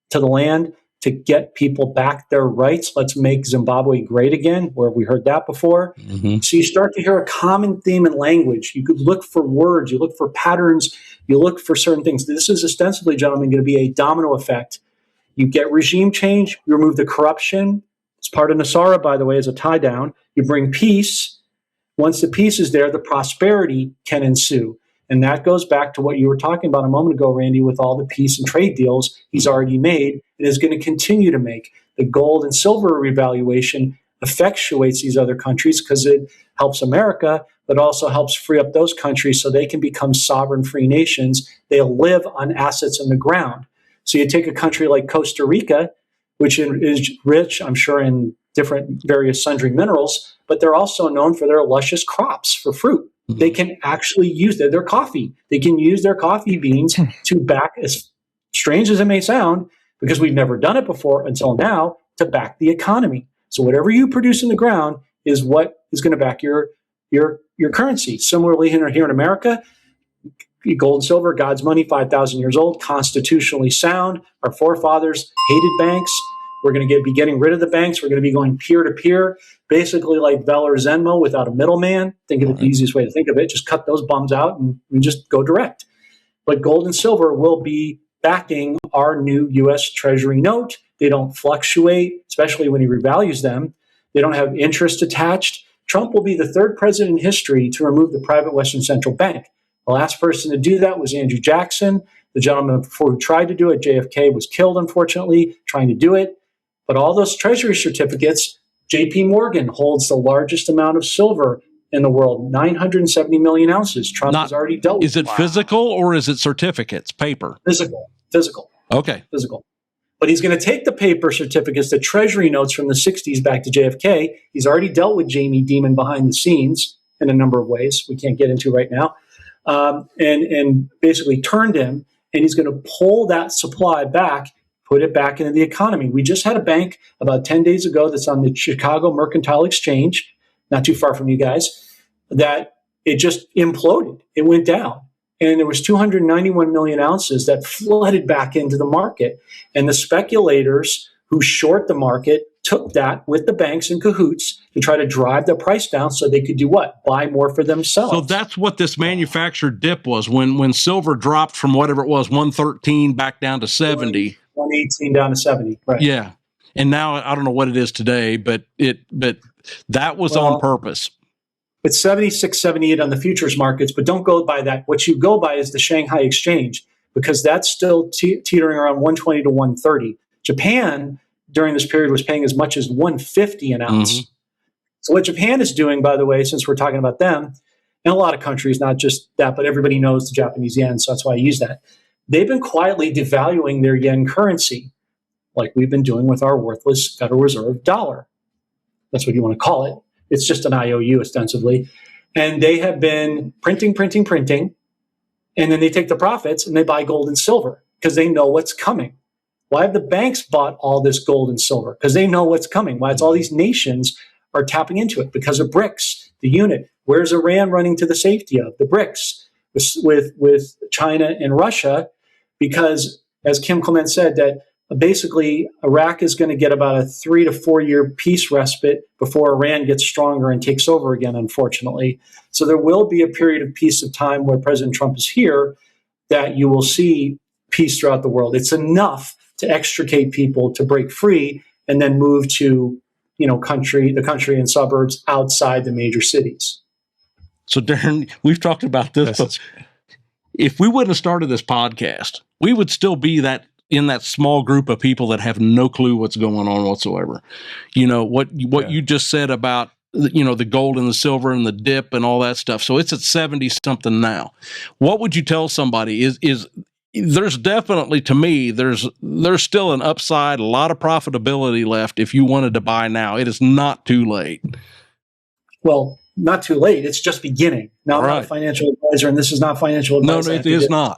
to the land to get people back their rights. Let's make Zimbabwe great again, where we heard that before. So you start to hear a common theme in language. You could look for words, you look for patterns, you look for certain things. This is ostensibly, gentlemen, going to be a domino effect. You get regime change, you remove the corruption. It's part of Nesara, by the way, as a tie down. You bring peace. Once the peace is there, the prosperity can ensue. And that goes back to what you were talking about a moment ago, Randy, with all the peace and trade deals he's already made and is going to continue to make. The gold and silver revaluation effectuates these other countries because it helps America, but also helps free up those countries so they can become sovereign free nations. They'll live on assets in the ground. So you take a country like Costa Rica, which is rich, I'm sure, in different various sundry minerals, but they're also known for their luscious crops for fruit. They can actually use their coffee. They can use their coffee beans to back, as strange as it may sound, because we've never done it before until now, to back the economy. So whatever you produce in the ground is what is going to back your currency. Similarly, here in America, gold and silver, God's money, 5,000 years old, constitutionally sound. Our forefathers hated banks. We're going to be getting rid of the banks. We're going to be going peer-to-peer, basically like Bell or Venmo without a middleman. Think of it the easiest way to think of it. Just cut those bums out and just go direct. but gold and silver will be backing our new U.S. Treasury note. They don't fluctuate, especially when he revalues them. They don't have interest attached. Trump will be the third president in history to remove the private Western Central Bank. The last person to do that was Andrew Jackson. The gentleman before who tried to do it, JFK, was killed, unfortunately, trying to do it. But all those Treasury certificates, JP Morgan holds the largest amount of silver in the world, 970 million ounces. Trump has already dealt with it. Is it physical or is it certificates, paper? Physical. Okay. Physical. But he's going to take the paper certificates, the Treasury notes from the 60s back to JFK. He's already dealt with Jamie Dimon behind the scenes in a number of ways we can't get into right now, and basically turned him. And he's going to pull that supply back, put it back into the economy. We just had a bank about 10 days ago that's on the Chicago Mercantile Exchange, not too far from you guys, that it just imploded. It went down. And there was 291 million ounces that flooded back into the market. And the speculators who short the market took that with the banks in cahoots to try to drive the price down so they could do what? Buy more for themselves. So that's what this manufactured dip was when silver dropped from whatever it was, 113 back down to 70. 118 down to 70. Right. Yeah. And now I don't know what it is today, but that was on purpose. It's 76, 78 on the futures markets, but don't go by that. What you go by is the Shanghai Exchange, because that's still teetering around 120 to 130. Japan, during this period, was paying as much as 150 an ounce. Mm-hmm. So what Japan is doing, by the way, since we're talking about them, and a lot of countries, not just that, but everybody knows the Japanese yen, so that's why I use that. They've been quietly devaluing their yen currency, like we've been doing with our worthless Federal Reserve dollar. That's what you want to call it. It's just an IOU ostensibly. And they have been printing, and then they take the profits and they buy gold and silver because they know what's coming. Why have the banks bought all this gold and silver? Because they know what's coming. Why it's all these nations are tapping into it because of BRICS, the unit. Where's Iran running to the safety of? The BRICS with China and Russia, because as Kim Clement said, that basically Iraq is going to get about a 3 to 4 year peace respite before Iran gets stronger and takes over again, unfortunately. So there will be a period of peace of time where President Trump is here that you will see peace throughout the world. It's enough to extricate people to break free and then move to, the country and suburbs outside the major cities. So Darren, we've talked about this, but if we wouldn't have started this podcast, we would still be in that small group of people that have no clue what's going on whatsoever. What you just said about, the gold and the silver and the dip and all that stuff. So it's at 70 something now. What would you tell somebody is there's definitely, to me, there's still an upside, a lot of profitability left if you wanted to buy now. It is not too late. Well, not too late. It's just beginning. Now, I'm not a financial advisor, and this is not financial advice. No, it is not.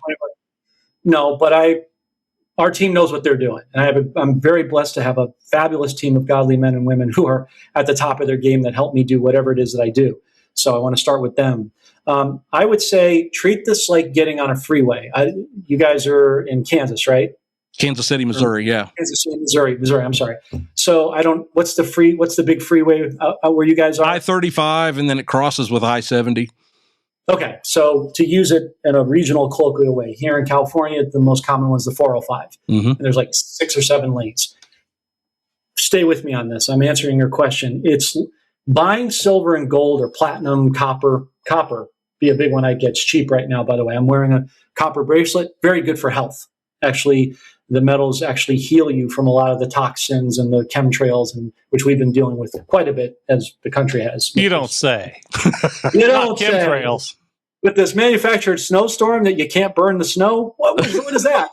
No, but our team knows what they're doing. And I'm very blessed to have a fabulous team of godly men and women who are at the top of their game that help me do whatever it is that I do. So I want to start with them. I would say treat this like getting on a freeway. You guys are in Kansas, right? Kansas City, Missouri, yeah. Kansas City, Missouri, I'm sorry. So what's the big freeway where you guys are? I-35, and then it crosses with I-70. Okay, so to use it in a regional colloquial way, here in California, the most common one is the 405. Mm-hmm. And there's like 6 or 7 lanes. Stay with me on this. I'm answering your question. It's buying silver and gold or platinum, copper be a big one I get. It's cheap right now, by the way. I'm wearing a copper bracelet. Very good for health. Actually, the metals actually heal you from a lot of the toxins and the chemtrails, which we've been dealing with quite a bit as the country has. You don't say. You don't say. Chemtrails. With this manufactured snowstorm that you can't burn the snow? What is that?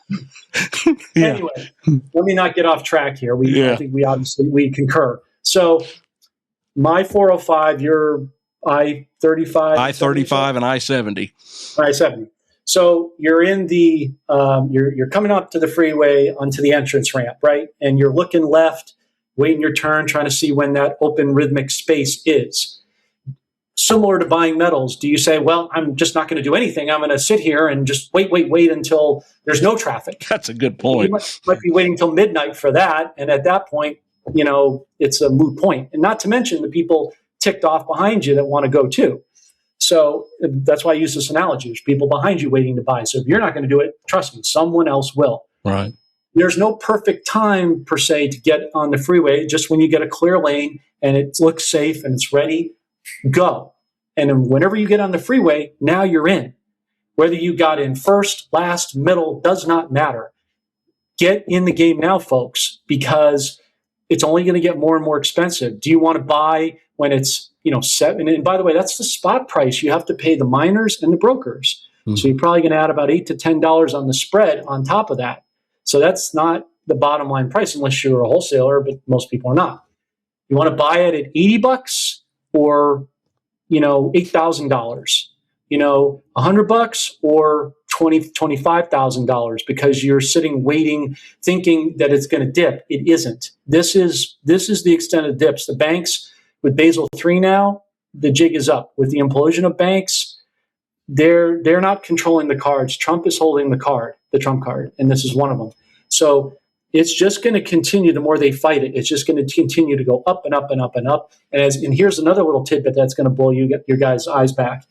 Yeah. Anyway, let me not get off track here. I think we concur. So my 405, your I-35. I-35 and I-70. I-70. So you're in you're coming up to the freeway onto the entrance ramp, right? And you're looking left, waiting your turn, trying to see when that open rhythmic space is. Similar to buying metals, do you say, well, I'm just not going to do anything. I'm going to sit here and just wait until there's no traffic. That's a good point. You might be waiting until midnight for that. And at that point, it's a moot point. And not to mention the people ticked off behind you that want to go too. So that's why I use this analogy. There's people behind you waiting to buy. So if you're not going to do it, trust me, someone else will. Right. There's no perfect time per se to get on the freeway. Just when you get a clear lane and it looks safe and it's ready, go. And then whenever you get on the freeway, now you're in. Whether you got in first, last, middle, does not matter. Get in the game now, folks, because it's only going to get more and more expensive. Do you want to buy when it's, seven? And by the way, that's the spot price. You have to pay the miners and the brokers. Mm-hmm. So you're probably going to add about $8 to $10 on the spread on top of that. So that's not the bottom line price unless you're a wholesaler, but most people are not. You want to buy it at $80 or, $8,000, $100 or $25,000 because you're sitting waiting, thinking that it's going to dip. It isn't. This is the extent of dips. The banks with Basel III now, the jig is up. With the implosion of banks, they're not controlling the cards. Trump is holding the Trump card, and this is one of them. So it's just going to continue. The more they fight it, it's just going to continue to go up and up and up and up. And here's another little tidbit that's going to blow your guys' eyes back.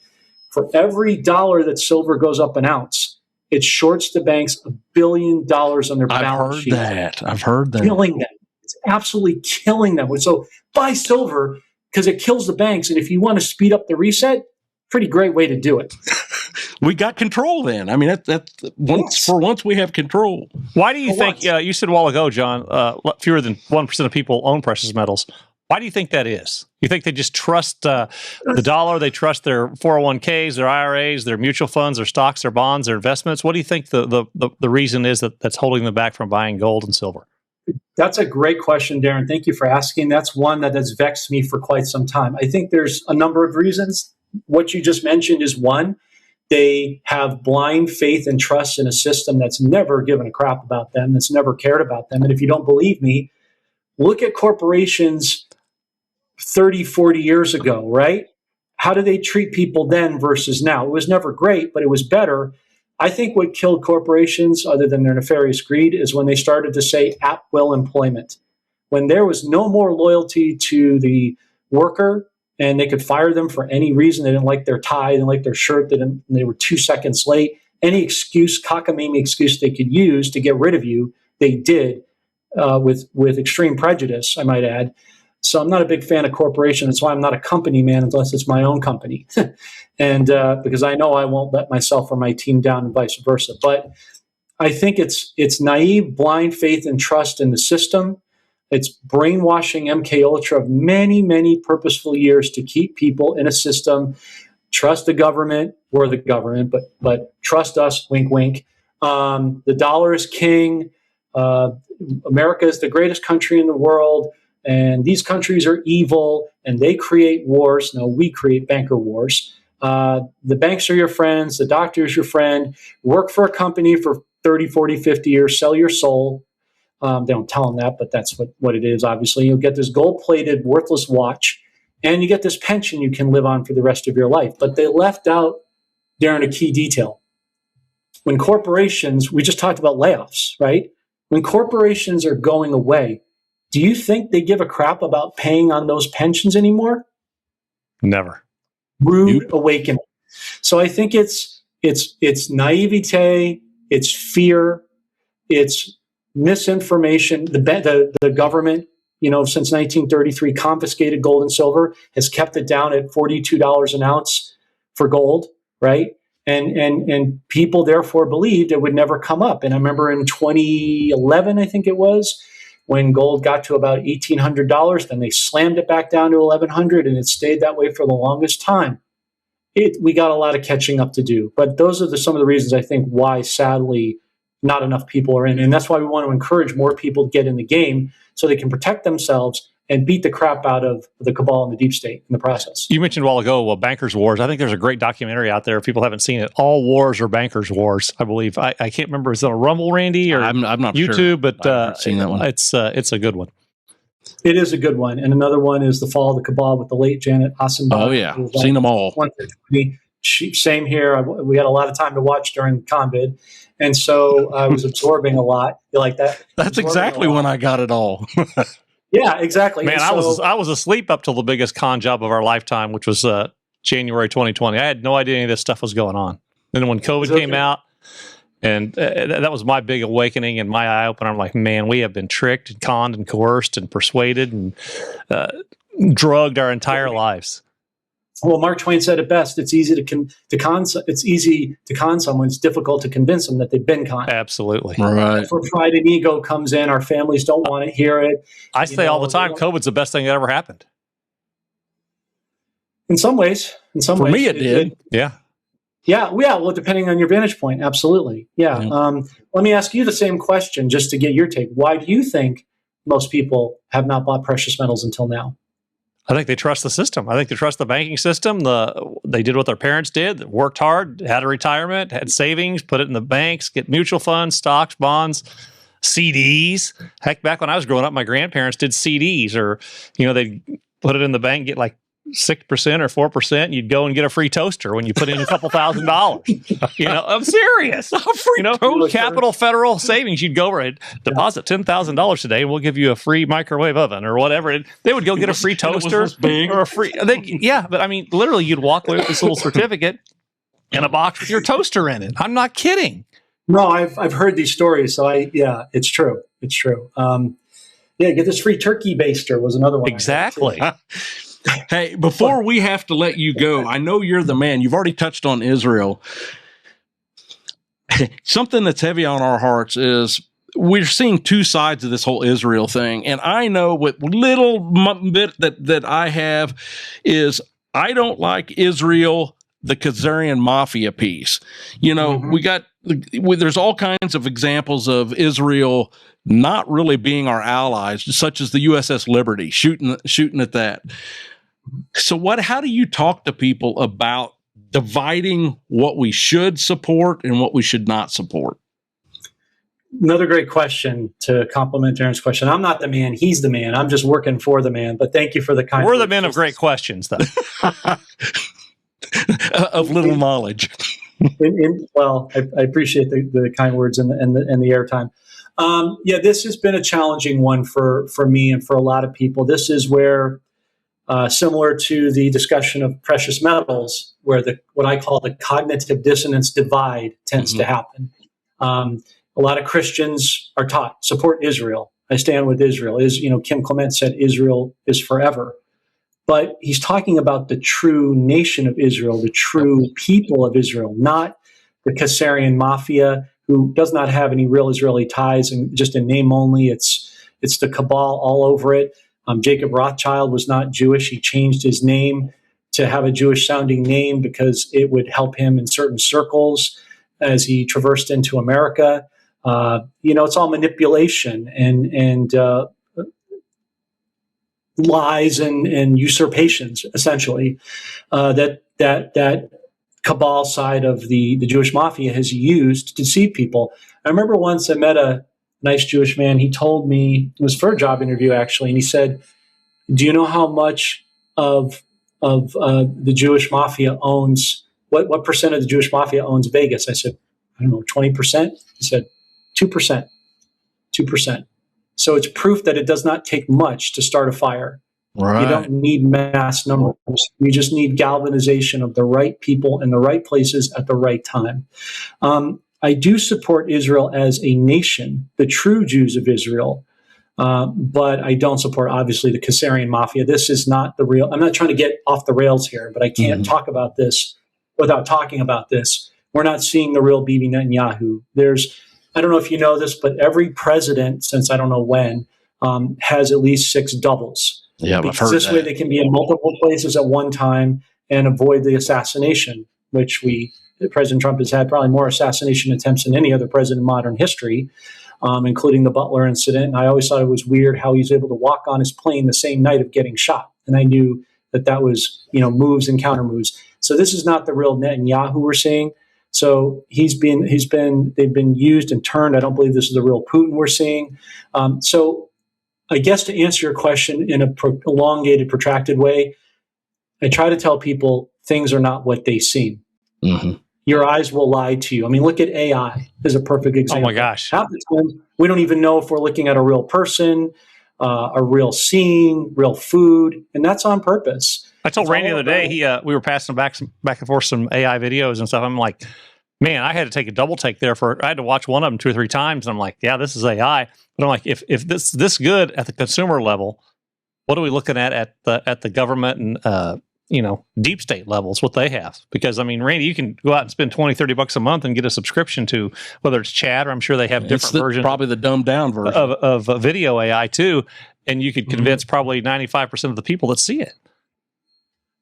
For every dollar that silver goes up an ounce, it shorts the banks $1 billion on their balance sheet. I've heard that. Killing them. It's absolutely killing them. So buy silver because it kills the banks. And if you want to speed up the reset, pretty great way to do it. We got control then. I mean, for once we have control. Why do you think, you said a while ago, John, fewer than 1% of people own precious metals. Why do you think that is? You think they just trust the dollar? They trust their 401ks, their IRAs, their mutual funds, their stocks, their bonds, their investments? What do you think the reason is that's holding them back from buying gold and silver? That's a great question, Darren. Thank you for asking. That's one that has vexed me for quite some time. I think there's a number of reasons. What you just mentioned is one. They have blind faith and trust in a system that's never given a crap about them, that's never cared about them. And if you don't believe me, look at corporations 30, 40 years ago, right? How did they treat people then versus now? It was never great, but it was better. I think what killed corporations, other than their nefarious greed, is when they started to say at-will employment. When there was no more loyalty to the worker and they could fire them for any reason. They didn't like their tie, they didn't like their shirt, they were 2 seconds late. Any excuse, cockamamie excuse they could use to get rid of you, they did with extreme prejudice, I might add. So I'm not a big fan of corporations. That's why I'm not a company man unless it's my own company. And because I know I won't let myself or my team down and vice versa. But I think it's naive, blind faith and trust in the system. It's brainwashing MK Ultra of many, many purposeful years to keep people in a system. Trust the government. We're the government, but trust us, wink, wink. The dollar is king. America is the greatest country in the world. And these countries are evil and they create wars. No, we create banker wars. The banks are your friends. The doctor is your friend. Work for a company for 30, 40, 50 years. Sell your soul. They don't tell them that, but that's what it is, obviously. You'll get this gold-plated, worthless watch, and you get this pension you can live on for the rest of your life. But they left out, Darren, a key detail. When corporations, we just talked about layoffs, right? When corporations are going away, do you think they give a crap about paying on those pensions anymore? Never. Rude awakening. So I think it's naivete, it's fear, it's misinformation. The government, since 1933, confiscated gold and silver, has kept it down at $42 an ounce for gold, right? And people therefore believed it would never come up. And I remember in 2011, I think it was, when gold got to about $1,800, then they slammed it back down to $1,100, and it stayed that way for the longest time. We got a lot of catching up to do. But those are some of the reasons I think why, sadly, not enough people are in. And that's why we want to encourage more people to get in the game so they can protect themselves and beat the crap out of the cabal and the deep state in the process. You mentioned a while ago, bankers' wars. I think there's a great documentary out there. If people haven't seen it, All Wars Are Bankers' Wars, I believe. I can't remember. Is it on Rumble, Randy, or I'm not YouTube? Sure. But I've seen that one. It's a good one. It is a good one. And another one is The Fall of the Cabal with the late Janet Ossenbach. Oh, yeah. Seen them all. Same here. We had a lot of time to watch during COVID. And so I was absorbing a lot. You like that? That's exactly when I got it all. Yeah, exactly. Man, I was asleep up till the biggest con job of our lifetime, which was January 2020. I had no idea any of this stuff was going on. Then when COVID came out, and that was my big awakening and my eye opener. I'm like, man, we have been tricked and conned and coerced and persuaded and drugged our entire lives. Well, Mark Twain said it best: "It's easy to con someone. It's difficult to convince them that they've been conned." Absolutely. Right. For pride and ego comes in. Our families don't want to hear it. I say all the time, COVID's the best thing that ever happened. In some ways, For me, it did. Yeah. Yeah. Well, depending on your vantage point, absolutely. Yeah. Let me ask you the same question just to get your take. Why do you think most people have not bought precious metals until now? I think they trust the system. I think they trust the banking system. They did what their parents did, worked hard, had a retirement, had savings, put it in the banks, get mutual funds, stocks, bonds, CDs. Heck, back when I was growing up, my grandparents did CDs, or, they'd put it in the bank, get like 6% or 4%. You'd go and get a free toaster when you put in a couple $1,000s. I'm serious. Capital Federal Savings. You'd go over and deposit $10,000 today, and we'll give you a free microwave oven or whatever. They would go get a free toaster or a free. But I mean, literally, you'd walk away with this little certificate and a box with your toaster in it. I'm not kidding. No, I've heard these stories. So it's true. It's true. Get this free turkey baster was another one. Exactly. Hey, before we have to let you go, I know you're the man. You've already touched on Israel. Something that's heavy on our hearts is we're seeing two sides of this whole Israel thing. And I know what little bit that I have is I don't like Israel, the Khazarian mafia piece. There's all kinds of examples of Israel not really being our allies, such as the USS Liberty, shooting at that. So how do you talk to people about dividing what we should support and what we should not support? Another great question to complement Darren's question. I'm not the man. He's the man. I'm just working for the man. But thank you for the kind We're the men of great questions, though. Of little knowledge. I appreciate the kind words and the airtime. This has been a challenging one for me and for a lot of people. This is where, similar to the discussion of precious metals, where what I call the cognitive dissonance divide tends to happen. A lot of Christians are taught, support Israel. I stand with Israel. Kim Clement said Israel is forever. But he's talking about the true nation of Israel, the true people of Israel, not the Khazarian mafia, who does not have any real Israeli ties and just in name only. It's the cabal all over it. Jacob Rothschild was not Jewish. He changed his name to have a Jewish sounding name because it would help him in certain circles as he traversed into America. It's all manipulation and lies and usurpations, essentially, that cabal side of the Jewish mafia has used to deceive people. I remember once I met a nice Jewish man. He told me, it was for a job interview actually, and he said, "Do you know how much of the Jewish mafia owns, what percent of the Jewish mafia owns Vegas?" I said, "I don't know, 20%? He said, 2%. 2%. So it's proof that it does not take much to start a fire. Right. You don't need mass numbers. You just need galvanization of the right people in the right places at the right time. I do support Israel as a nation, the true Jews of Israel, but I don't support, obviously, the Khazarian mafia. This is not the real. I'm not trying to get off the rails here, but I can't talk about this without talking about this. We're not seeing the real Bibi Netanyahu. I don't know if you know this, but every president since I don't know when has at least 6 doubles. Yeah, because I've heard this way they can be in multiple places at one time and avoid the assassination, which President Trump has had probably more assassination attempts than any other president in modern history, including the Butler incident. And I always thought it was weird how he was able to walk on his plane the same night of getting shot. And I knew that was, moves and counter moves. So this is not the real Netanyahu we're seeing. So they've been used and turned. I don't believe this is the real Putin we're seeing. So I guess to answer your question in a elongated, protracted way, I try to tell people things are not what they seem. Mm-hmm. Your eyes will lie to you. I mean, look at AI as a perfect example. Oh my gosh. Half the time, we don't even know if we're looking at a real person, a real scene, real food, and that's on purpose. I told It's Randy the all other day, about- we were passing back and forth some AI videos and stuff. I'm like, man, I had to take a double take there I had to watch one of them 2 or 3 times. And I'm like, yeah, this is AI. But I'm like, if this good at the consumer level, what are we looking at the government and deep state levels, what they have? Because I mean, Randy, you can go out and spend $20-$30 a month and get a subscription to whether it's chat, or I'm sure they have different versions, probably the dumbed down version of video AI too, and you could convince probably 95% of the people that see it.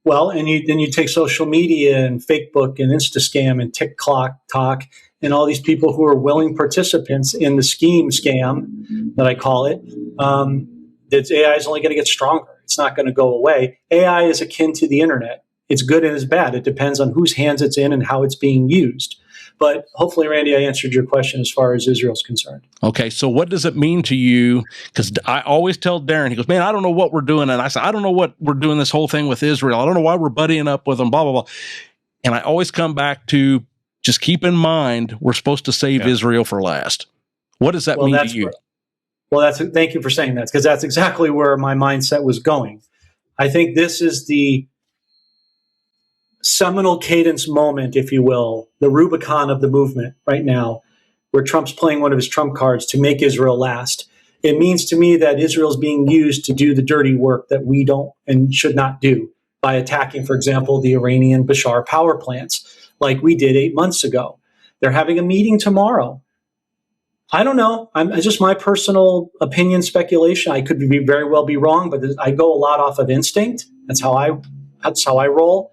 Well, and then you take social media and Facebook and Instascam and TikTok talk and all these people who are willing participants in the scam that I call it. That AI is only going to get stronger. It's not going to go away. AI is akin to the internet. It's good and it's bad. It depends on whose hands it's in and how it's being used. But hopefully, Randy, I answered your question as far as Israel's concerned. Okay, so what does it mean to you? Because I always tell Darren, he goes, man, I don't know what we're doing. And I said, I don't know what we're doing this whole thing with Israel. I don't know why we're buddying up with them, blah, blah, blah. And I always come back to just keep in mind, we're supposed to save Israel for last. What does that mean to you? Thank you for saying that, because that's exactly where my mindset was going. I think this is the seminal cadence moment, if you will, the Rubicon of the movement right now, where Trump's playing one of his trump cards to make Israel last. It means to me that Israel's being used to do the dirty work that we don't and should not do by attacking, for example, the Iranian Bashar power plants, like we did 8 months ago. They're having a meeting tomorrow. I don't know. It's just my personal opinion, speculation. I could very well be wrong, but I go a lot off of instinct. That's how I roll.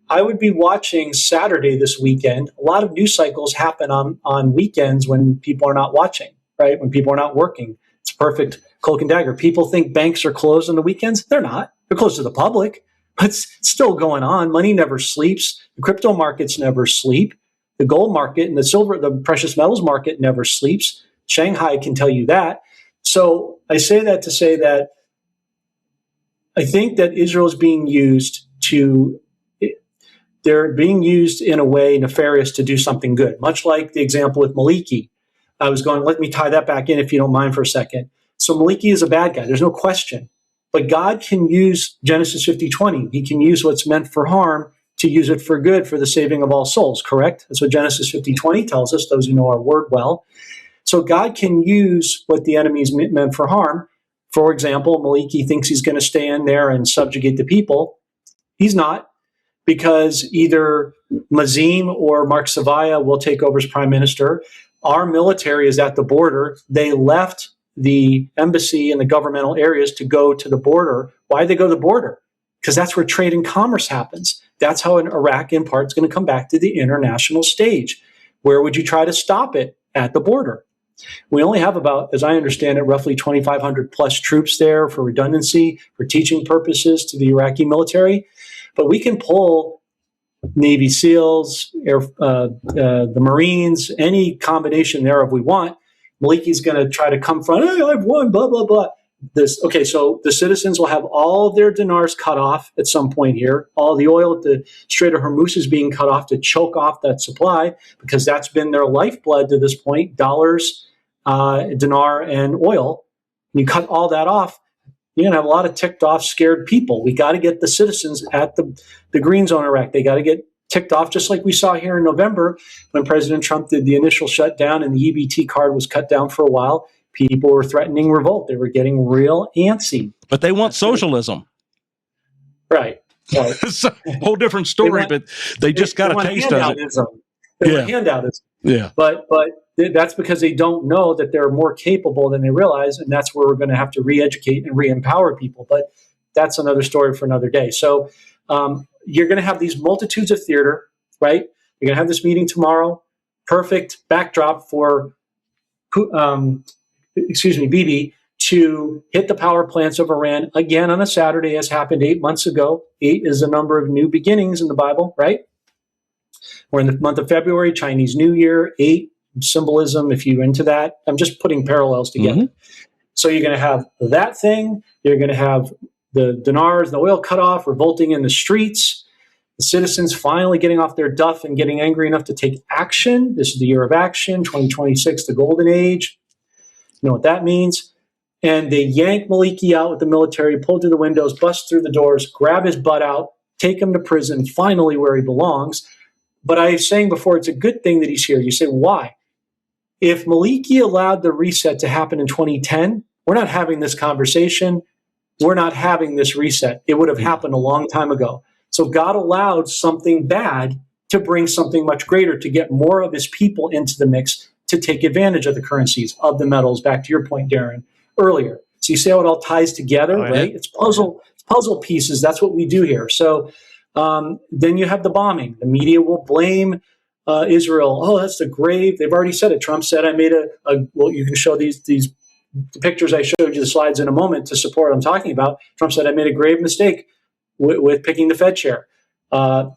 I would be watching Saturday this weekend. A lot of news cycles happen on weekends when people are not watching, right? When people are not working. It's perfect cloak and dagger. People think banks are closed on the weekends. They're not. They're closed to the public, but it's still going on. Money never sleeps. The crypto markets never sleep. The gold market and the precious metals market never sleeps. Shanghai can tell you that. So I say that to say that I think that Israel is being used they're being used in a way nefarious to do something good, much like the example with Maliki. Let me tie that back in if you don't mind for a second. So Maliki is a bad guy. There's no question. But God can use Genesis 50:20. He can use what's meant for harm to use it for good, for the saving of all souls, correct? That's what Genesis 50:20 tells us, those who know our word well. So God can use what the enemy is meant for harm. For example, Maliki thinks he's going to stay in there and subjugate the people. He's not, because either Mazim or Mark Savaya will take over as prime minister. Our military is at the border. They left the embassy and the governmental areas to go to the border. Why did they go to the border? Because that's where trade and commerce happens. That's how Iraq, in part, is going to come back to the international stage. Where would you try to stop it? At the border. We only have about, as I understand it, roughly 2,500 plus troops there for redundancy, for teaching purposes to the Iraqi military. But we can pull Navy SEALs, the Marines, any combination thereof we want. Maliki's going to try to come from, hey, I've won, blah, blah, blah. So the citizens will have all of their dinars cut off at some point here. All the oil at the Strait of Hormuz is being cut off to choke off that supply, because that's been their lifeblood to this point, dollars, dinar, and oil. You cut all that off, you're going to have a lot of ticked off, scared people. We got to get the citizens at the green zone Iraq. They got to get ticked off, just like we saw here in November when President Trump did the initial shutdown and the EBT card was cut down for a while. People were threatening revolt. They were getting real antsy. But they want socialism. Right. It's a whole different story, but they just got a taste of it. They want handoutism. Yeah. But that's because they don't know that they're more capable than they realize, and that's where we're going to have to re-educate and re-empower people. But that's another story for another day. So you're going to have these multitudes of theater, right? You're going to have this meeting tomorrow. Perfect backdrop for Bibi to hit the power plants of Iran again on a Saturday, as happened 8 months ago. 8 is the number of new beginnings in the Bible, right? We're in the month of February, Chinese New Year, 8 symbolism, if you're into that. I'm just putting parallels together. Mm-hmm. So you're going to have that thing. You're going to have the dinars, the oil cut off, revolting in the streets. The citizens finally getting off their duff and getting angry enough to take action. This is the year of action, 2026, the golden age. You know what that means? and they yank Maliki out with the military, pull through the windows, bust through the doors, grab his butt out, take him to prison, finally where he belongs. But I was saying before, it's a good thing that he's here. You say, why? If Maliki allowed the reset to happen in 2010, we're not having this conversation. We're not having this reset. It would have happened a long time ago. So God allowed something bad to bring something much greater, to get more of his people into the mix, to take advantage of the currencies, of the metals, back to your point, Darren, earlier. So you see how it all ties together, right? It's puzzle pieces. That's what we do here. So then you have the bombing. The media will blame Israel. Oh, that's the grave. They've already said it. Trump said, I made well, you can show these the pictures I showed you, the slides in a moment, to support what I'm talking about. Trump said, I made a grave mistake with picking the Fed chair.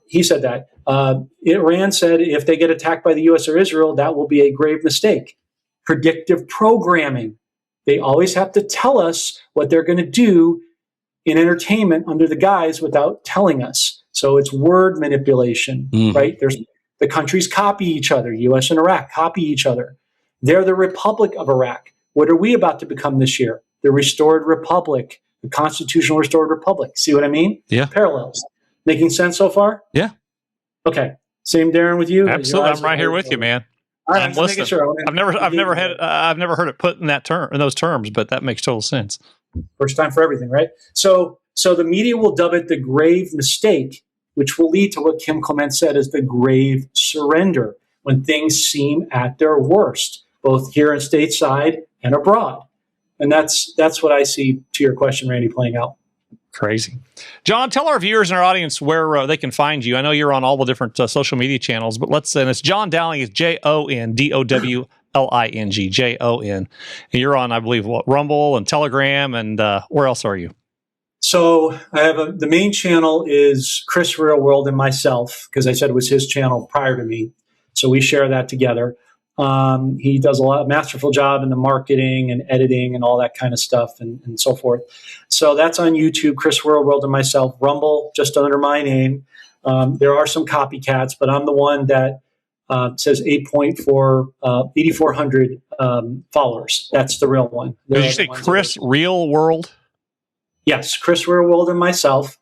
He said that. Iran said, if they get attacked by the U.S. or Israel, that will be a grave mistake. Predictive programming. They always have to tell us what they're going to do in entertainment under the guise without telling us. So it's word manipulation, right? The countries copy each other. U.S. and Iraq copy each other. They're the Republic of Iraq. What are we about to become this year? The restored republic, the constitutional restored republic. See what I mean? Yeah. Parallels. Making sense so far? Yeah. Okay. Same, Darren, with you? Absolutely. I'm right here with you, man. All right, I'm listening. sure. I've never heard it put in those terms, but that makes total sense. First time for everything, right? So the media will dub it the grave mistake, which will lead to what Kim Clement said is the grave surrender, when things seem at their worst, both here and stateside and abroad. And that's what I see, to your question, Randy, playing out. Crazy. Jon, tell our viewers and our audience where they can find you. I know you're on all the different social media channels, but and it's Jon Dowling. It's JonDowling, Jon. And you're on, I believe, Rumble and Telegram, and where else are you? So I have the main channel is Chris Real World and myself, because I said it was his channel prior to me. So we share that together. He does a masterful job in the marketing and editing and all that kind of stuff and so forth. So that's on YouTube, Chris Real World and myself. Rumble, just under my name. There are some copycats, but I'm the one that says 8,400 followers. That's the real one. Did you say Chris Real World? Yes, Chris Real World and myself.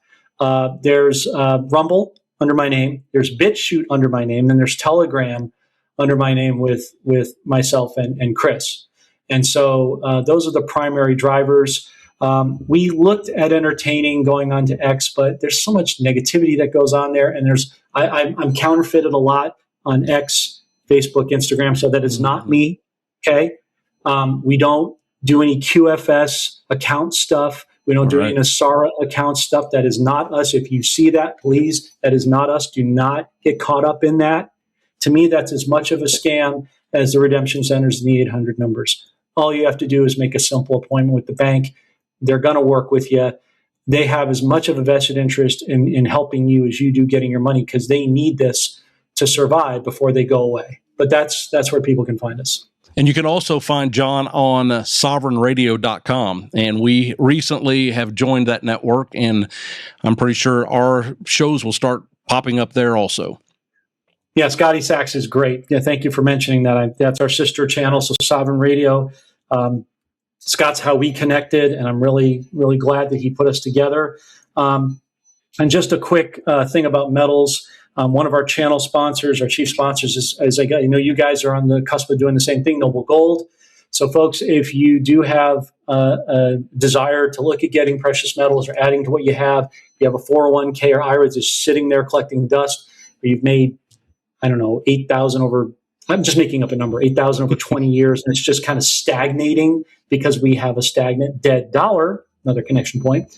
There's Rumble under my name. There's BitChute under my name. Then there's Telegram under my name with myself and Chris. And so those are the primary drivers. We looked at entertaining going on to X, but there's so much negativity that goes on there. And I'm counterfeited a lot on X, Facebook, Instagram, so that is not me. Okay. We don't do any QFS account stuff. We don't do any Nesara account stuff. That is not us. If you see that, please, that is not us. Do not get caught up in that. To me, that's as much of a scam as the redemption centers and the 800 numbers. All you have to do is make a simple appointment with the bank. They're going to work with you. They have as much of a vested interest in helping you as you do getting your money, because they need this to survive before they go away. But that's where people can find us. And you can also find Jon on sovereignradio.com. And we recently have joined that network, and I'm pretty sure our shows will start popping up there also. Yeah, Scotty Sachs is great. Yeah, thank you for mentioning that. That's our sister channel, so Sovereign Radio. Scott's how we connected, and I'm really, really glad that he put us together. And just a quick thing about metals. One of our channel sponsors, our chief sponsors, is I know you guys are on the cusp of doing the same thing, Noble Gold. So, folks, if you do have a desire to look at getting precious metals or adding to what you have a 401k or IRA that's sitting there collecting dust, or you've made, I don't know, 8,000 over, I'm just making up a number, 8,000 over 20 years, and it's just kind of stagnating because we have a stagnant dead dollar, another connection point.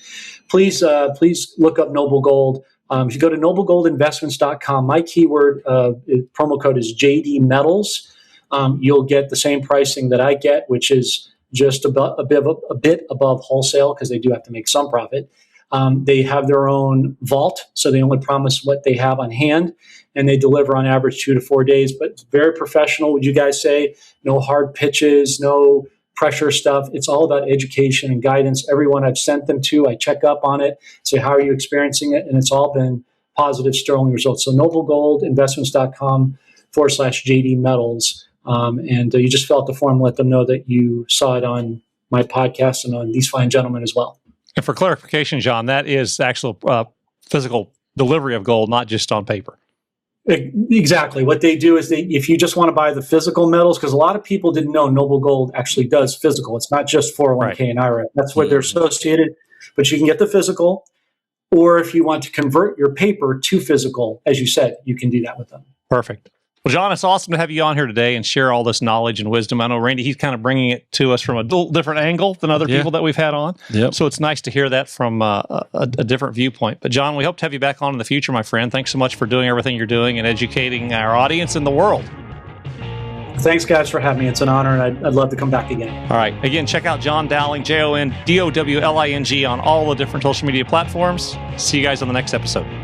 Please look up Noble Gold. If you go to noblegoldinvestments.com, my keyword promo code is JD Metals. You'll get the same pricing that I get, which is just a bit above wholesale, because they do have to make some profit. They have their own vault, so they only promise what they have on hand, and they deliver on average 2 to 4 days. But it's very professional, would you guys say? No hard pitches, no pressure stuff. It's all about education and guidance. Everyone I've sent them to, I check up on it, say, how are you experiencing it? And it's all been positive, sterling results. So noblegoldinvestments.com/JD Metals. And you just fill out the form, let them know that you saw it on my podcast and on these fine gentlemen as well. And for clarification, John, that is actual physical delivery of gold, not just on paper. Exactly. What they do is if you just want to buy the physical metals, because a lot of people didn't know Noble Gold actually does physical. It's not just 401k and IRA. That's what they're associated. But you can get the physical, or if you want to convert your paper to physical, as you said, you can do that with them. Perfect. Well, John, it's awesome to have you on here today and share all this knowledge and wisdom. I know Randy, he's kind of bringing it to us from a different angle than other people that we've had on. Yep. So it's nice to hear that from a different viewpoint. But John, we hope to have you back on in the future, my friend. Thanks so much for doing everything you're doing and educating our audience and the world. Thanks, guys, for having me. It's an honor, and I'd love to come back again. All right. Again, check out Jon Dowling, JonDowling, on all the different social media platforms. See you guys on the next episode.